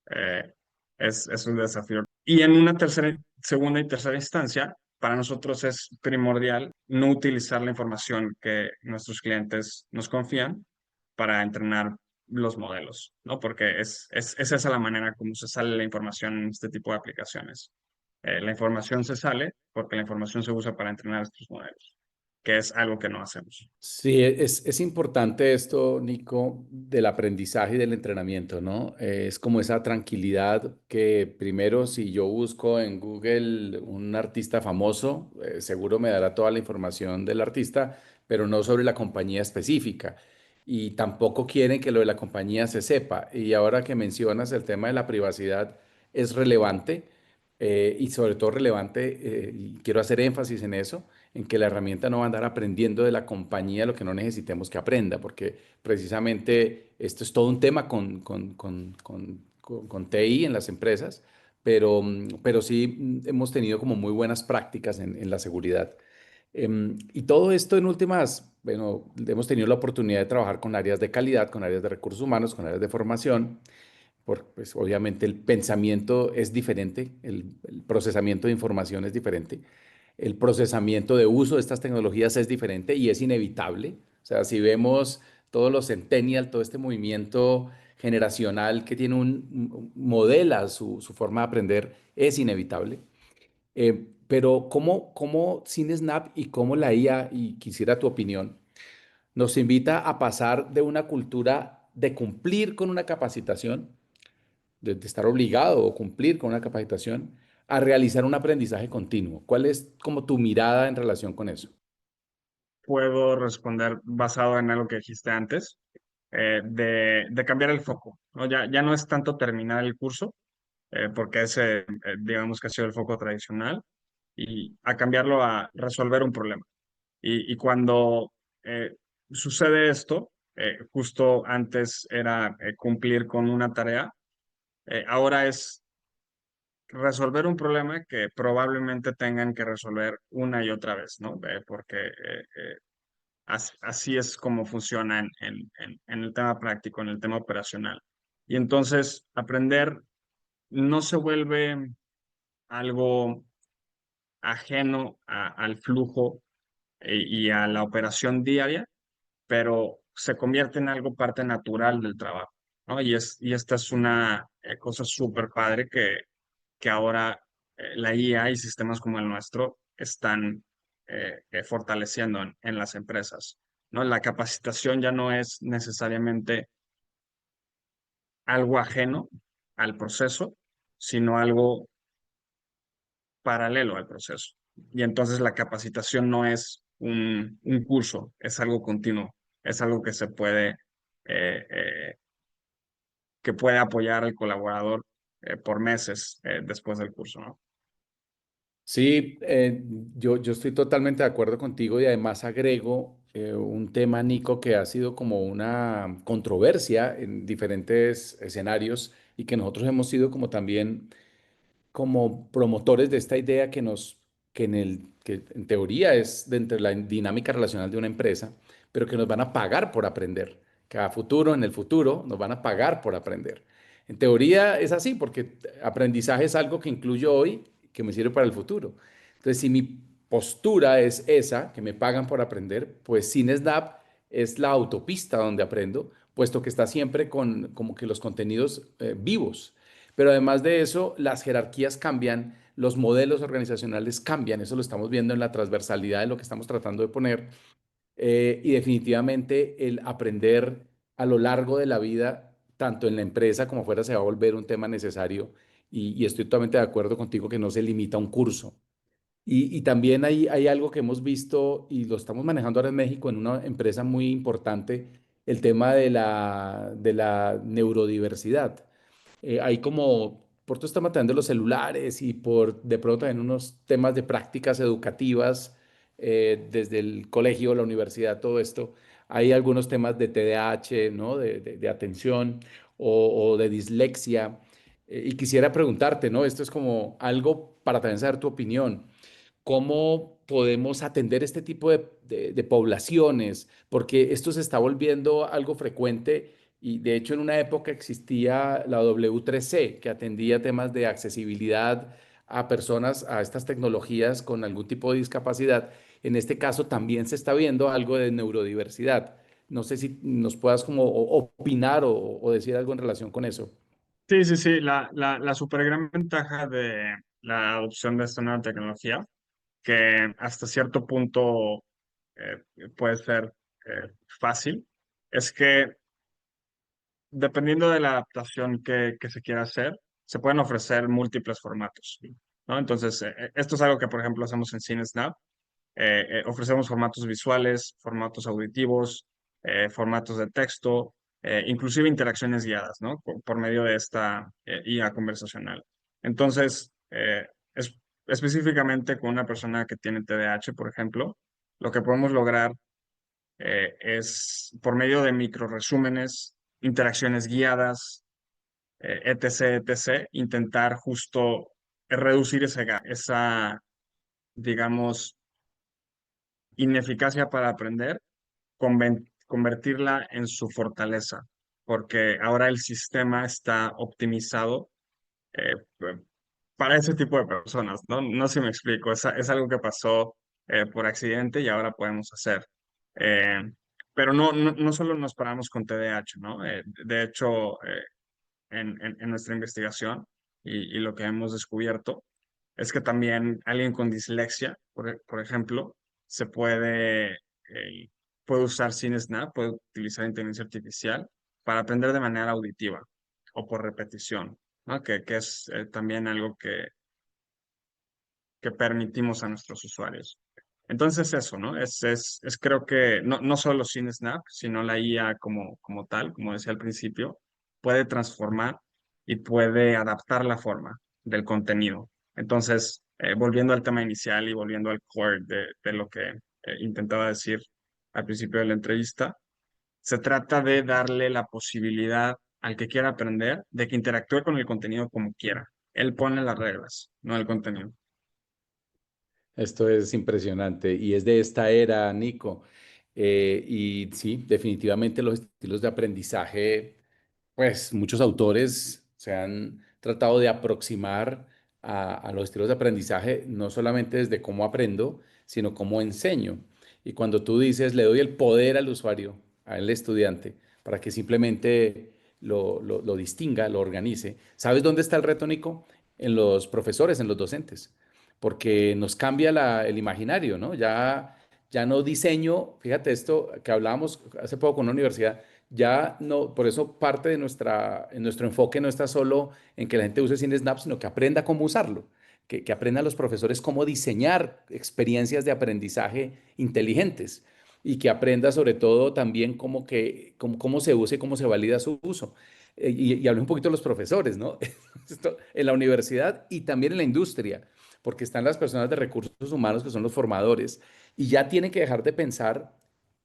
eh, es un desafío. Y en una tercera, segunda y tercera instancia, para nosotros es primordial no utilizar la información que nuestros clientes nos confían para entrenar los modelos, ¿no? Porque es esa la manera como se sale la información en este tipo de aplicaciones. La información se sale porque la información se usa para entrenar estos modelos, que es algo que no hacemos. Sí, es importante esto, Nico, del aprendizaje y del entrenamiento, ¿no? Es como esa tranquilidad que primero si yo busco en Google un artista famoso, seguro me dará toda la información del artista, pero no sobre la compañía específica. Y tampoco quieren que lo de la compañía se sepa. Y ahora que mencionas el tema de la privacidad, es relevante y sobre todo relevante, y quiero hacer énfasis en eso en que la herramienta no va a andar aprendiendo de la compañía lo que no necesitemos que aprenda, porque precisamente esto es todo un tema con TI en las empresas, pero sí hemos tenido como muy buenas prácticas en la seguridad. Y todo esto en últimas, bueno, hemos tenido la oportunidad de trabajar con áreas de calidad, con áreas de recursos humanos, con áreas de formación, porque pues, obviamente el pensamiento es diferente, el procesamiento de información es diferente. El procesamiento de uso de estas tecnologías es diferente y es inevitable. O sea, si vemos todos los centennial, todo este movimiento generacional que tiene modela su forma de aprender, es inevitable. Pero ¿cómo CineSnap y cómo la IA, y quisiera tu opinión, nos invita a pasar de una cultura de cumplir con una capacitación, de estar obligado o cumplir con una capacitación, a realizar un aprendizaje continuo? ¿Cuál es como tu mirada en relación con eso? Puedo responder basado en algo que dijiste antes, de cambiar el foco, ¿no? Ya no es tanto terminar el curso, porque ese, digamos que ha sido el foco tradicional, y a cambiarlo a resolver un problema. Y cuando eh, sucede esto, justo antes era cumplir con una tarea, ahora es resolver un problema que probablemente tengan que resolver una y otra vez, ¿no? Porque así es como funciona en el tema práctico, en el tema operacional. Y entonces aprender no se vuelve algo ajeno al flujo y a la operación diaria, pero se convierte en algo parte natural del trabajo, ¿no? Y esta es una cosa súper padre que ahora la IA y sistemas como el nuestro están fortaleciendo en las empresas, ¿no? La capacitación ya no es necesariamente algo ajeno al proceso, sino algo paralelo al proceso. Y entonces la capacitación no es un curso, es algo continuo, es algo que se puede, que puede apoyar al colaborador por meses después del curso, ¿no? Sí, yo estoy totalmente de acuerdo contigo y además agrego un tema, Nico, que ha sido como una controversia en diferentes escenarios, y que nosotros hemos sido como también como promotores de esta idea que en teoría es dentro de la dinámica relacional de una empresa, pero que nos van a pagar por aprender, que a futuro, en el futuro, nos van a pagar por aprender. En teoría es así, porque aprendizaje es algo que incluyo hoy, que me sirve para el futuro. Entonces, si mi postura es esa, que me pagan por aprender, pues CineSnap es la autopista donde aprendo, puesto que está siempre con como que los contenidos vivos. Pero además de eso, las jerarquías cambian, los modelos organizacionales cambian, eso lo estamos viendo en la transversalidad de lo que estamos tratando de poner, y definitivamente el aprender a lo largo de la vida, tanto en la empresa como fuera, se va a volver un tema necesario y estoy totalmente de acuerdo contigo que no se limita a un curso. Y también hay algo que hemos visto y lo estamos manejando ahora en México en una empresa muy importante, el tema de la neurodiversidad. Hay como, por todo este tema también de los celulares y por de pronto en unos temas de prácticas educativas, desde el colegio, la universidad, todo esto, hay algunos temas de TDAH, ¿no? De atención o de dislexia. Y quisiera preguntarte, ¿no? Esto es como algo para también saber tu opinión. ¿Cómo podemos atender este tipo de poblaciones? Porque esto se está volviendo algo frecuente y de hecho en una época existía la W3C que atendía temas de accesibilidad a personas a estas tecnologías con algún tipo de discapacidad. En este caso también se está viendo algo de neurodiversidad. No sé si nos puedas como opinar o decir algo en relación con eso. Sí, sí, sí, la super gran ventaja de la adopción de esta nueva tecnología, que hasta cierto punto puede ser fácil, es que dependiendo de la adaptación que se quiera hacer, se pueden ofrecer múltiples formatos, ¿no? Entonces, esto es algo que, por ejemplo, hacemos en CineSnap. Ofrecemos formatos visuales, formatos auditivos, formatos de texto, inclusive interacciones guiadas, ¿no? Por medio de esta IA conversacional. Entonces, específicamente con una persona que tiene TDAH, por ejemplo, lo que podemos lograr es por medio de microresúmenes, interacciones guiadas, etc., etc., intentar justo reducir esa, digamos, ineficacia para aprender, convertirla en su fortaleza, porque ahora el sistema está optimizado eh, para ese tipo de personas, ¿no? No sé si me explico, es algo que pasó por accidente y ahora podemos hacer. Eh, pero no solo nos paramos con TDAH, ¿no? De hecho, en nuestra investigación y lo que hemos descubierto es que también alguien con dislexia, por ejemplo, se puede usar CineSnap, puede utilizar inteligencia artificial para aprender de manera auditiva o por repetición, ¿no? Que es también algo que permitimos a nuestros usuarios. Entonces eso, ¿no? Es creo que no solo CineSnap, sino la IA como tal, como decía al principio, puede transformar y puede adaptar la forma del contenido. Entonces, volviendo al tema inicial y volviendo al core de lo que intentaba decir al principio de la entrevista, se trata de darle la posibilidad al que quiera aprender de que interactúe con el contenido como quiera. Él pone las reglas, no el contenido. Esto es impresionante y es de esta era, Nico. Y sí, definitivamente los estilos de aprendizaje, pues muchos autores se han tratado de aproximar a los estilos de aprendizaje, no solamente desde cómo aprendo, sino cómo enseño. Y cuando tú dices, le doy el poder al usuario, al estudiante, para que simplemente lo distinga, lo organice. ¿Sabes dónde está el reto, Nico? En los profesores, en los docentes, porque nos cambia el imaginario, ¿no? Ya no diseño, fíjate esto que hablábamos hace poco con una universidad, ya no, por eso parte de nuestro enfoque no está solo en que la gente use CineSnap, sino que aprenda cómo usarlo, que aprendan los profesores cómo diseñar experiencias de aprendizaje inteligentes y que aprenda sobre todo también cómo se usa y cómo se valida su uso. Y hablé un poquito de los profesores, ¿no? Esto, en la universidad y también en la industria, porque están las personas de recursos humanos que son los formadores y ya tienen que dejar de pensar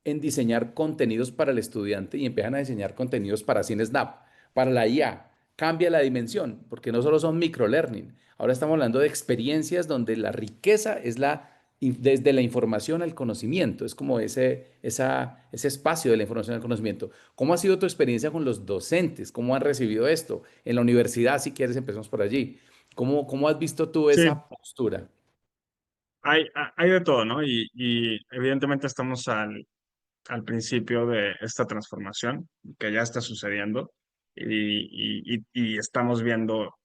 en diseñar contenidos para el estudiante y empiezan a diseñar contenidos para CineSnap, para la IA. cambia la dimensión, porque no solo son microlearning, ahora estamos hablando de experiencias donde la riqueza es desde la información al conocimiento, es como ese espacio de la información al conocimiento. ¿Cómo ha sido tu experiencia con los docentes? ¿Cómo han recibido esto? En la universidad, si quieres, empezamos por allí. ¿Cómo has visto tú Sí, esa postura? hay de todo, ¿no? Y evidentemente estamos al principio de esta transformación que ya está sucediendo y estamos viendo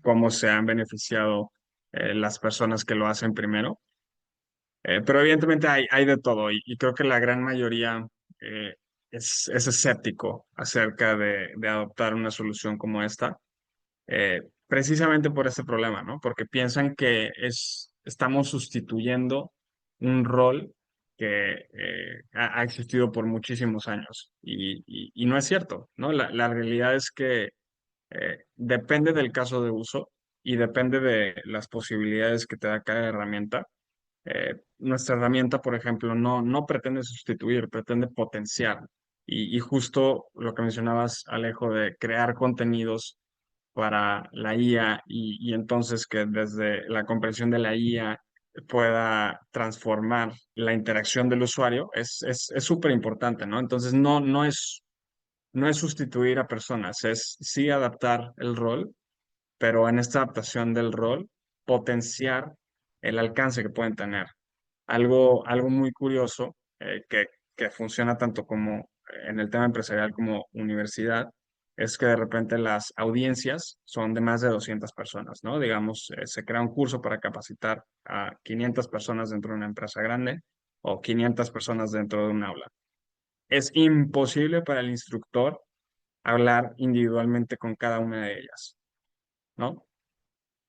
cómo se han beneficiado las personas que lo hacen primero. Pero evidentemente hay de todo y creo que la gran mayoría eh, es escéptico acerca de adoptar una solución como esta, precisamente por este problema, ¿no? Porque piensan que estamos sustituyendo un rol que ha existido por muchísimos años y no es cierto, ¿no? La realidad es que depende del caso de uso y depende de las posibilidades que te da cada herramienta. Nuestra herramienta, por ejemplo, no pretende sustituir, pretende potenciar. Y justo lo que mencionabas, Alejo, de crear contenidos para la IA y entonces que desde la comprensión de la IA pueda transformar la interacción del usuario es súper importante, ¿no? Entonces no es sustituir a personas, es sí adaptar el rol, pero en esta adaptación del rol potenciar el alcance que pueden tener. Algo muy curioso que funciona tanto como en el tema empresarial como universidad es que de repente las audiencias son de más de 200 personas, ¿no? Digamos, se crea un curso para capacitar a 500 personas dentro de una empresa grande o 500 personas dentro de un aula. Es imposible para el instructor hablar individualmente con cada una de ellas, ¿no?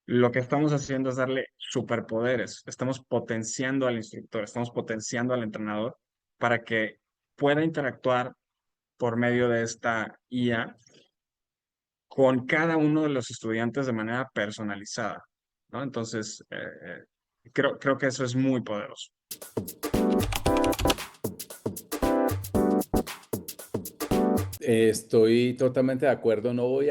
Lo que estamos haciendo es darle superpoderes, estamos potenciando al instructor, estamos potenciando al entrenador para que pueda interactuar por medio de esta IA con cada uno de los estudiantes de manera personalizada, ¿no? Entonces, creo que eso es muy poderoso. Estoy totalmente de acuerdo. No voy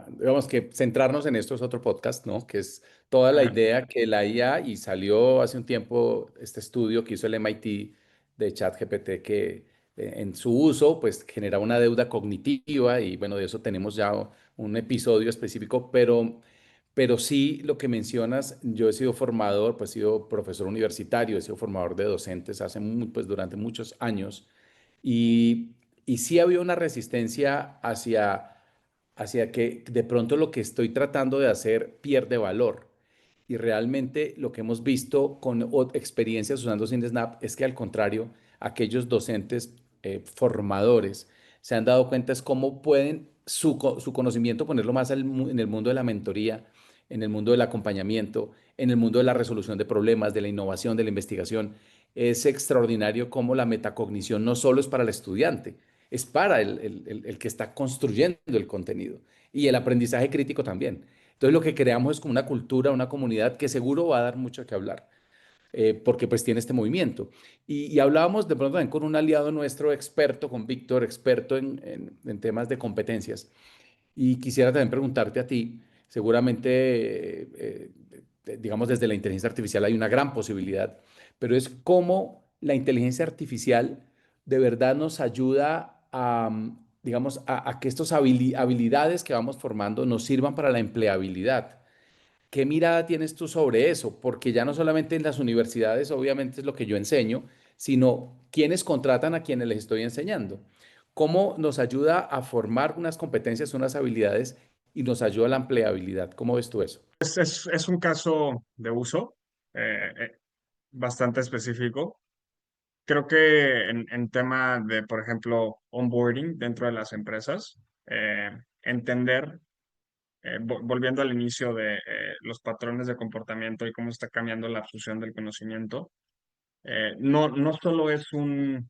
digamos que centrarnos en esto es otro podcast, ¿no? Que es toda la Ajá. idea que la IA, y salió hace un tiempo este estudio que hizo el MIT de ChatGPT, que en su uso, pues genera una deuda cognitiva, y bueno, de eso tenemos ya un episodio específico, pero sí lo que mencionas, yo he sido formador, pues he sido profesor universitario, he sido formador de docentes pues durante muchos años. Y, y sí había una resistencia hacia que de pronto lo que estoy tratando de hacer pierde valor. Y realmente lo que hemos visto con experiencias usando SindSnap es que al contrario, aquellos docentes formadores se han dado cuenta es cómo pueden su conocimiento ponerlo más en el mundo de la mentoría, en el mundo del acompañamiento, en el mundo de la resolución de problemas, de la innovación, de la investigación. Es extraordinario cómo la metacognición no solo es para el estudiante, es para el que está construyendo el contenido, y el aprendizaje crítico también. Entonces lo que creamos es como una cultura, una comunidad que seguro va a dar mucho que hablar, porque pues tiene este movimiento. Y hablábamos de pronto también con un aliado nuestro experto, con Víctor, experto en temas de competencias. Y quisiera también preguntarte a ti, seguramente, digamos, desde la inteligencia artificial hay una gran posibilidad, pero es cómo la inteligencia artificial de verdad nos ayuda digamos, a que estas habilidades que vamos formando nos sirvan para la empleabilidad. ¿Qué mirada tienes tú sobre eso? Porque ya no solamente en las universidades, obviamente es lo que yo enseño, sino quienes contratan a quienes les estoy enseñando. ¿Cómo nos ayuda a formar unas competencias, unas habilidades, y nos ayuda a la empleabilidad? ¿Cómo ves tú eso? Es un caso de uso bastante específico. Creo que en tema de, por ejemplo, onboarding dentro de las empresas, entender, volviendo al inicio de los patrones de comportamiento y cómo está cambiando la fusión del conocimiento, no solo es un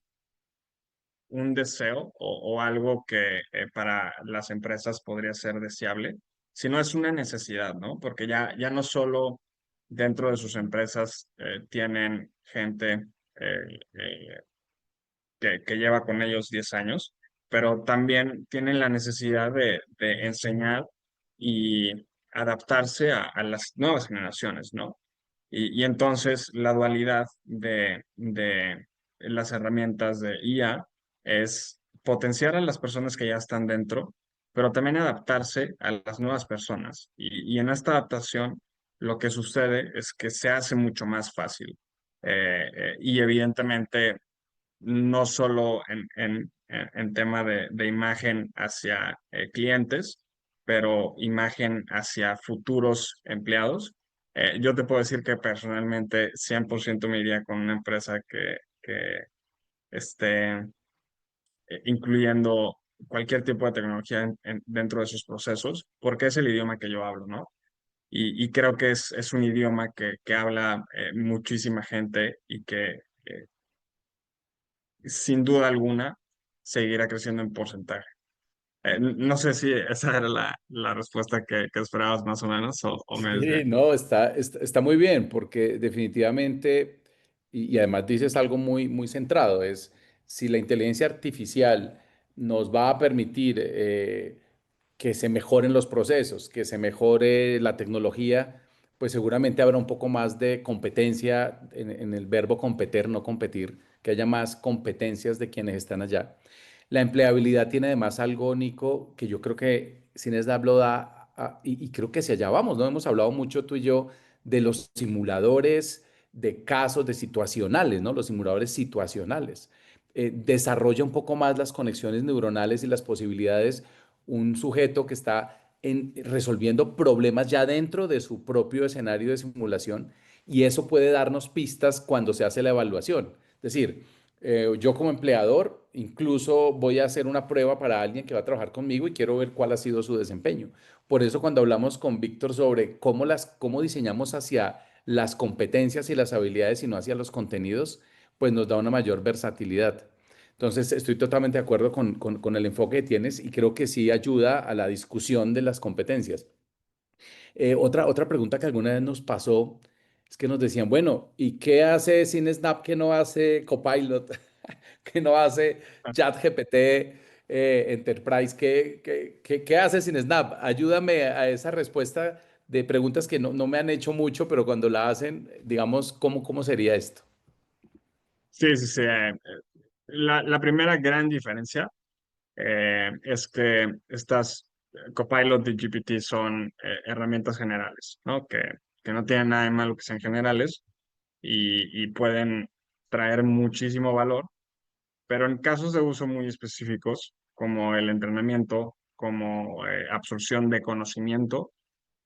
deseo o algo que para las empresas podría ser deseable, sino es una necesidad, ¿no? Porque ya no solo dentro de sus empresas tienen gente eh, que lleva con ellos 10 años, pero también tienen la necesidad de enseñar y adaptarse a las nuevas generaciones, ¿no? Y entonces la dualidad de las herramientas de IA es potenciar a las personas que ya están dentro, pero también adaptarse a las nuevas personas. Y en esta adaptación lo que sucede es que se hace mucho más fácil. Y evidentemente no solo en tema de imagen hacia clientes, pero imagen hacia futuros empleados. Yo te puedo decir que personalmente 100% me iría con una empresa que esté incluyendo cualquier tipo de tecnología dentro de sus procesos, porque es el idioma que yo hablo, ¿no? Y creo que es un idioma que habla muchísima gente y que sin duda alguna seguirá creciendo en porcentaje. No sé si esa era la respuesta que esperabas más o menos o me Sí, desvié. no, está muy bien, porque definitivamente, y además dices algo muy, muy centrado, es si la inteligencia artificial nos va a permitir que se mejoren los procesos, que se mejore la tecnología, pues seguramente habrá un poco más de competencia en el verbo competir, no competir, que haya más competencias de quienes están allá. La empleabilidad tiene además algo, Nico, que yo creo que Cinesdab lo da, y creo que hacia allá vamos, ¿no? Hemos hablado mucho tú y yo de los simuladores de casos, de situacionales, ¿no? Los simuladores situacionales. Desarrolla un poco más las conexiones neuronales y las posibilidades un sujeto que está resolviendo problemas ya dentro de su propio escenario de simulación, y eso puede darnos pistas cuando se hace la evaluación. Es decir, yo como empleador incluso voy a hacer una prueba para alguien que va a trabajar conmigo y quiero ver cuál ha sido su desempeño. Por eso cuando hablamos con Víctor sobre cómo diseñamos hacia las competencias y las habilidades y no hacia los contenidos, pues nos da una mayor versatilidad. Entonces, estoy totalmente de acuerdo con el enfoque que tienes y creo que sí ayuda a la discusión de las competencias. Otra pregunta que alguna vez nos pasó es que nos decían, bueno, ¿y qué hace CineSnap que no hace Copilot, que no hace ChatGPT Enterprise? ¿Qué hace CineSnap? Ayúdame a esa respuesta de preguntas que no me han hecho mucho, pero cuando la hacen, digamos, ¿cómo sería esto? Sí, sí, sí. La primera gran diferencia es que estas Copilot y GPT son herramientas generales, ¿no? Que no tienen nada de malo que sean generales y pueden traer muchísimo valor, pero en casos de uso muy específicos, como el entrenamiento, como absorción de conocimiento,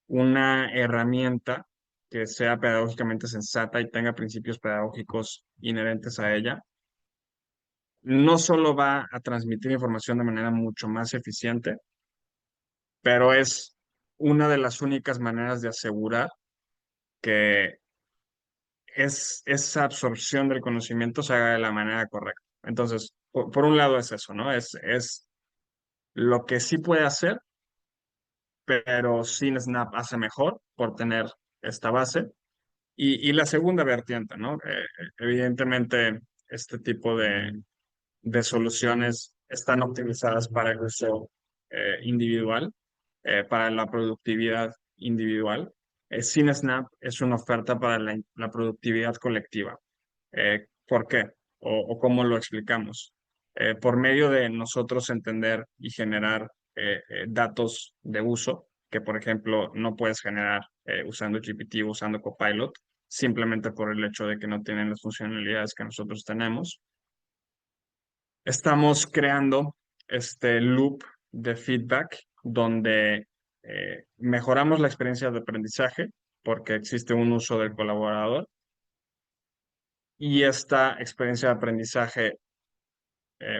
una herramienta que sea pedagógicamente sensata y tenga principios pedagógicos inherentes a ella, no solo va a transmitir información de manera mucho más eficiente, pero es una de las únicas maneras de asegurar que esa absorción del conocimiento se haga de la manera correcta. Entonces, por un lado es eso, ¿no? Es lo que sí puede hacer, pero sin Snap hace mejor por tener esta base. Y la segunda vertiente, ¿no? Evidentemente, este tipo de soluciones están optimizadas para el uso individual, para la productividad individual. CineSnap es una oferta para la productividad colectiva. ¿Por qué? O cómo lo explicamos. Por medio de nosotros entender y generar datos de uso, que por ejemplo no puedes generar usando GPT o usando Copilot, simplemente por el hecho de que no tienen las funcionalidades que nosotros tenemos. Estamos creando este loop de feedback donde mejoramos la experiencia de aprendizaje porque existe un uso del colaborador y esta experiencia de aprendizaje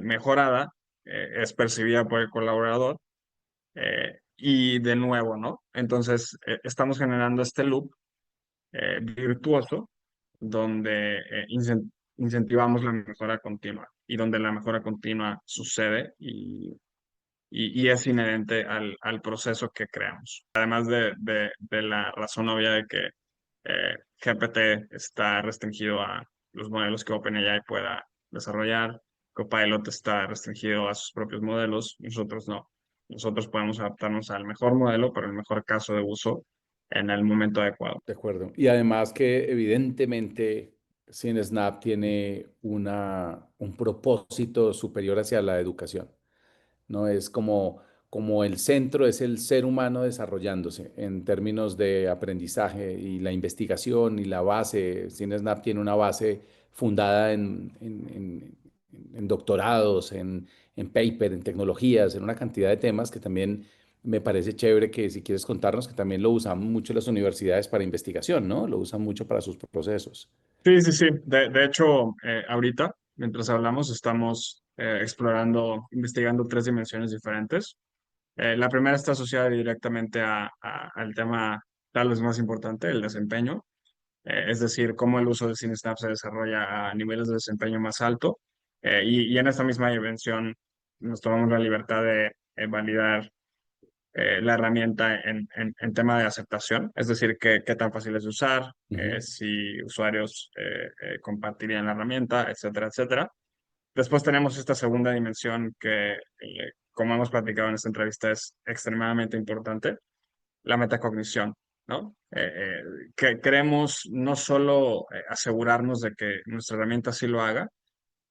mejorada es percibida por el colaborador y de nuevo, ¿no? Entonces, estamos generando este loop virtuoso donde incentivamos la mejora continua y donde la mejora continua sucede y es inherente al proceso que creamos. Además de la razón obvia de que GPT está restringido a los modelos que OpenAI pueda desarrollar, Copilot está restringido a sus propios modelos, nosotros no. Nosotros podemos adaptarnos al mejor modelo, pero el mejor caso de uso en el momento adecuado. De acuerdo. Y además que evidentemente CineSnap tiene un propósito superior hacia la educación. ¿No? Es como el centro es el ser humano desarrollándose en términos de aprendizaje y la investigación y la base. CineSnap tiene una base fundada en doctorados, en paper, en tecnologías, en una cantidad de temas que también me parece chévere que si quieres contarnos que también lo usan mucho las universidades para investigación, ¿no? Lo usan mucho para sus procesos. Sí, sí, sí. De hecho, ahorita, mientras hablamos, estamos explorando, investigando tres dimensiones diferentes. La primera está asociada directamente al tema tal vez más importante, el desempeño, es decir, cómo el uso de CineSnap se desarrolla a niveles de desempeño más alto. Y en esta misma dimensión nos tomamos la libertad de validar la herramienta en tema de aceptación, es decir, qué tan fácil es de usar, Ujú, si usuarios compartirían la herramienta, etcétera, etcétera. Después tenemos esta segunda dimensión que, como hemos platicado en esta entrevista, es extremadamente importante, la metacognición, ¿no? Que queremos no solo asegurarnos de que nuestra herramienta sí lo haga,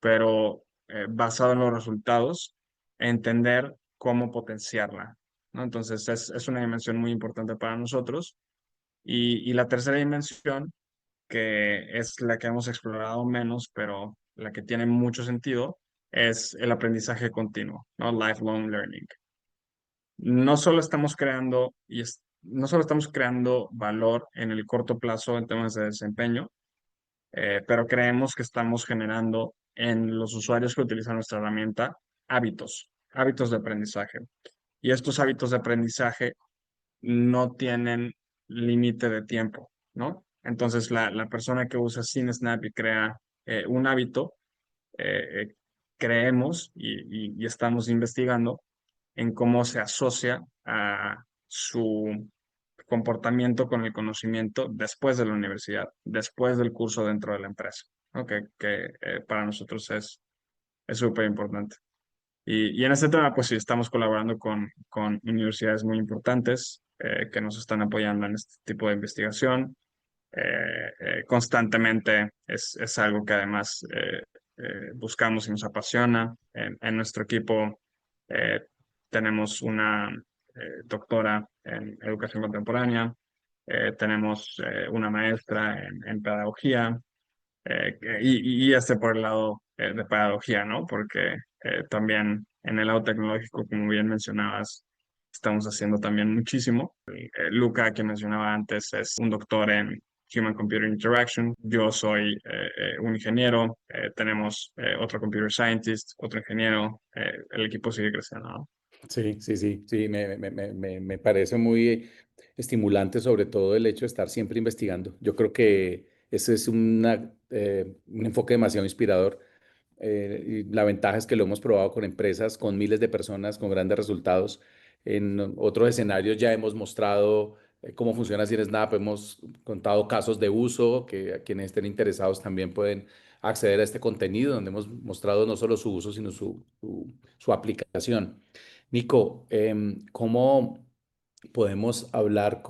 pero basado en los resultados, entender cómo potenciarla, ¿no? Entonces es una dimensión muy importante para nosotros. Y la tercera dimensión, que es la que hemos explorado menos, pero la que tiene mucho sentido, es el aprendizaje continuo, ¿no? Lifelong learning. No solo estamos creando no solo estamos creando valor en el corto plazo en temas de desempeño, pero creemos que estamos generando en los usuarios que utilizan nuestra herramienta hábitos de aprendizaje. Y estos hábitos de aprendizaje no tienen límite de tiempo, ¿no? Entonces, la persona que usa CineSnap y crea un hábito, eh, creemos y estamos investigando en cómo se asocia a su comportamiento con el conocimiento después de la universidad, después del curso dentro de la empresa, ¿no? Que para nosotros es súper importante. Y en este tema, pues sí, estamos colaborando con universidades muy importantes que nos están apoyando en este tipo de investigación. Constantemente es algo que además buscamos y nos apasiona. En nuestro equipo eh, tenemos una doctora en educación contemporánea, tenemos una maestra en pedagogía, y este por el lado de pedagogía, ¿no? Porque también en el lado tecnológico, como bien mencionabas, estamos haciendo también muchísimo. Luca, que mencionaba antes, es un doctor en Human Computer Interaction. Yo soy un ingeniero. Tenemos otro computer scientist, otro ingeniero. El equipo sigue creciendo, ¿no? sí, sí, sí, sí, me parece muy estimulante, sobre todo el hecho de estar siempre investigando. Yo creo que ese es un enfoque demasiado inspirador. Y la ventaja es que lo hemos probado con empresas, con miles de personas, con grandes resultados. En otros escenarios ya hemos mostrado cómo funciona CineSnap, hemos contado casos de uso que a quienes estén interesados también pueden acceder a este contenido, donde hemos mostrado no solo su uso, sino su aplicación. Nico, ¿cómo podemos hablar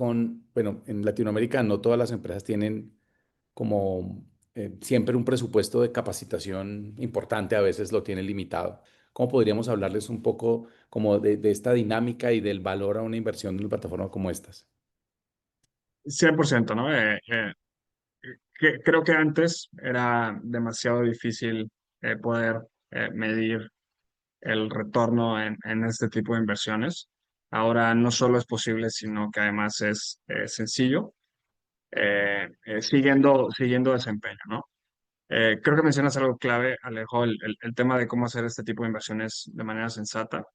bueno, en Latinoamérica no todas las empresas tienen como siempre un presupuesto de capacitación importante, a veces lo tienen limitado. ¿Cómo podríamos hablarles un poco como de esta dinámica y del valor a una inversión en una plataforma como estas? 100%, ¿no? Creo que antes era demasiado difícil poder medir el retorno en este tipo de inversiones. Ahora no solo es posible, sino que además es sencillo, siguiendo desempeño, ¿no? Creo que mencionas algo clave, Alejo, el tema de cómo hacer este tipo de inversiones de manera sensata.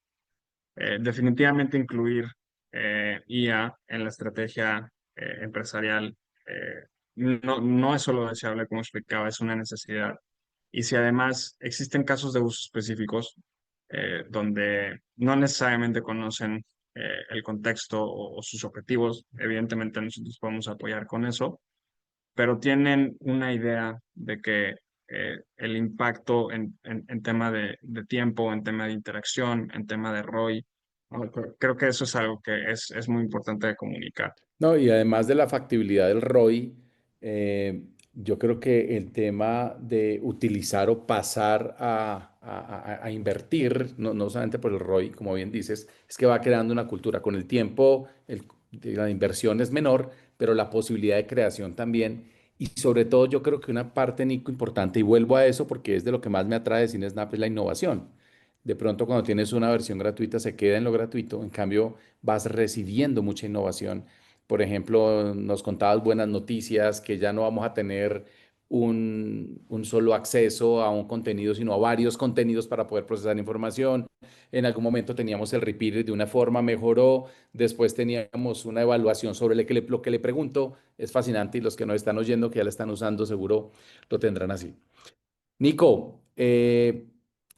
Definitivamente incluir IA en la estrategia empresarial no es solo deseable, como explicaba, es una necesidad. Y si además existen casos de uso específicos donde no necesariamente conocen el contexto o sus objetivos, evidentemente nosotros podemos apoyar con eso, pero tienen una idea de que el impacto en tema de tiempo, en tema de interacción, en tema de ROI. ¿No? Creo que eso es algo que es muy importante de comunicar. No, y además de la factibilidad del ROI, yo creo que el tema de utilizar o pasar a invertir, no solamente por el ROI, como bien dices, es que va creando una cultura. Con el tiempo, la inversión es menor, pero la posibilidad de creación también. Y sobre todo, yo creo que una parte, Nico, importante, y vuelvo a eso porque es de lo que más me atrae de CineSnap, es la innovación. De pronto, cuando tienes una versión gratuita, se queda en lo gratuito. En cambio, vas recibiendo mucha innovación. Por ejemplo, nos contabas buenas noticias, que ya no vamos a tener un solo acceso a un contenido, sino a varios contenidos para poder procesar información. En algún momento teníamos el repeat de una forma, mejoró. Después teníamos una evaluación sobre lo que le pregunto. Es fascinante y los que nos están oyendo, que ya la están usando, seguro lo tendrán así. Nico,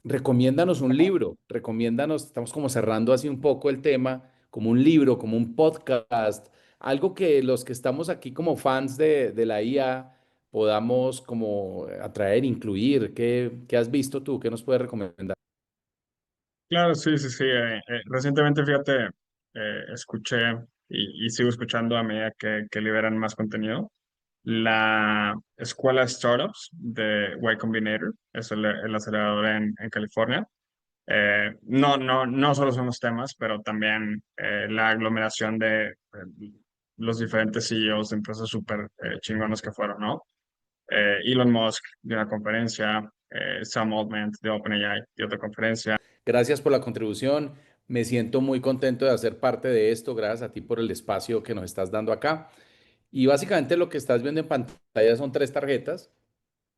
recomiéndanos un libro, recomiéndanos, estamos como cerrando así un poco el tema, como un libro, como un podcast, algo que los que estamos aquí como fans de la IA podamos como atraer, incluir. ¿Qué has visto tú? ¿Qué nos puedes recomendar? Claro, sí, sí, sí. Recientemente, fíjate, escuché y sigo escuchando a medida que liberan más contenido. La escuela de startups de Y Combinator, es el acelerador en California. No solo son los temas, pero también la aglomeración de los diferentes CEOs de empresas súper chingones que fueron, ¿no? Elon Musk de una conferencia, Sam Altman de OpenAI de otra conferencia. Gracias por la contribución. Me siento muy contento de hacer parte de esto. Gracias a ti por el espacio que nos estás dando acá. Y básicamente lo que estás viendo en pantalla son tres tarjetas.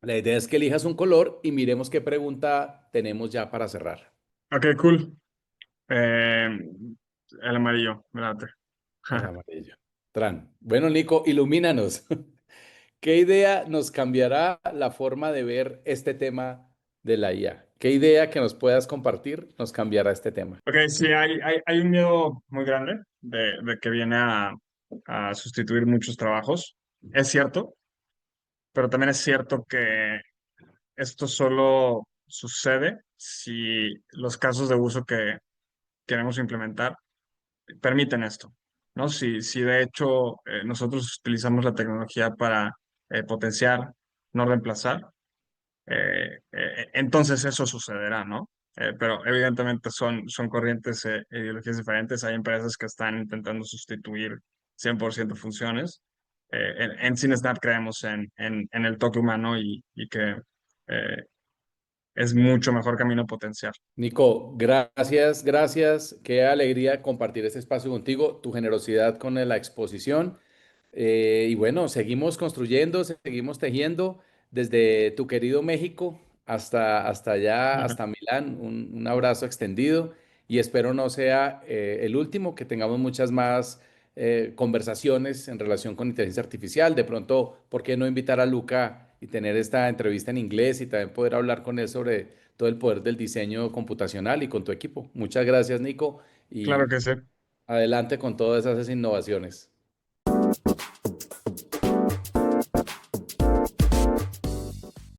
La idea es que elijas un color y miremos qué pregunta tenemos ya para cerrar. Ok, cool. Eh, el amarillo, me late. El amarillo. Tran. Bueno, Nico, ilumínanos. ¿Qué idea nos cambiará la forma de ver este tema de la IA? ¿Qué idea que nos puedas compartir nos cambiará este tema? Ok, sí, hay un miedo muy grande de que viene a sustituir muchos trabajos. Es cierto, pero también es cierto que esto solo sucede si los casos de uso que queremos implementar permiten esto, ¿no? Si de hecho nosotros utilizamos la tecnología para potenciar, no reemplazar, entonces eso sucederá, ¿no? Pero evidentemente son corrientes e ideologías diferentes. Hay empresas que están intentando sustituir 100% funciones. En CineSnap creemos en el toque humano y que eh, es mucho mejor camino potenciar. Nico, gracias, gracias. Qué alegría compartir este espacio contigo, tu generosidad con la exposición. Y bueno, seguimos construyendo, seguimos tejiendo desde tu querido México hasta allá, hasta Milán. Un abrazo extendido y espero no sea el último, que tengamos muchas más conversaciones en relación con inteligencia artificial. De pronto, ¿por qué no invitar a Luca y tener esta entrevista en inglés y también poder hablar con él sobre todo el poder del diseño computacional y con tu equipo? Muchas gracias, Nico, Claro y que sí. adelante con todas esas innovaciones.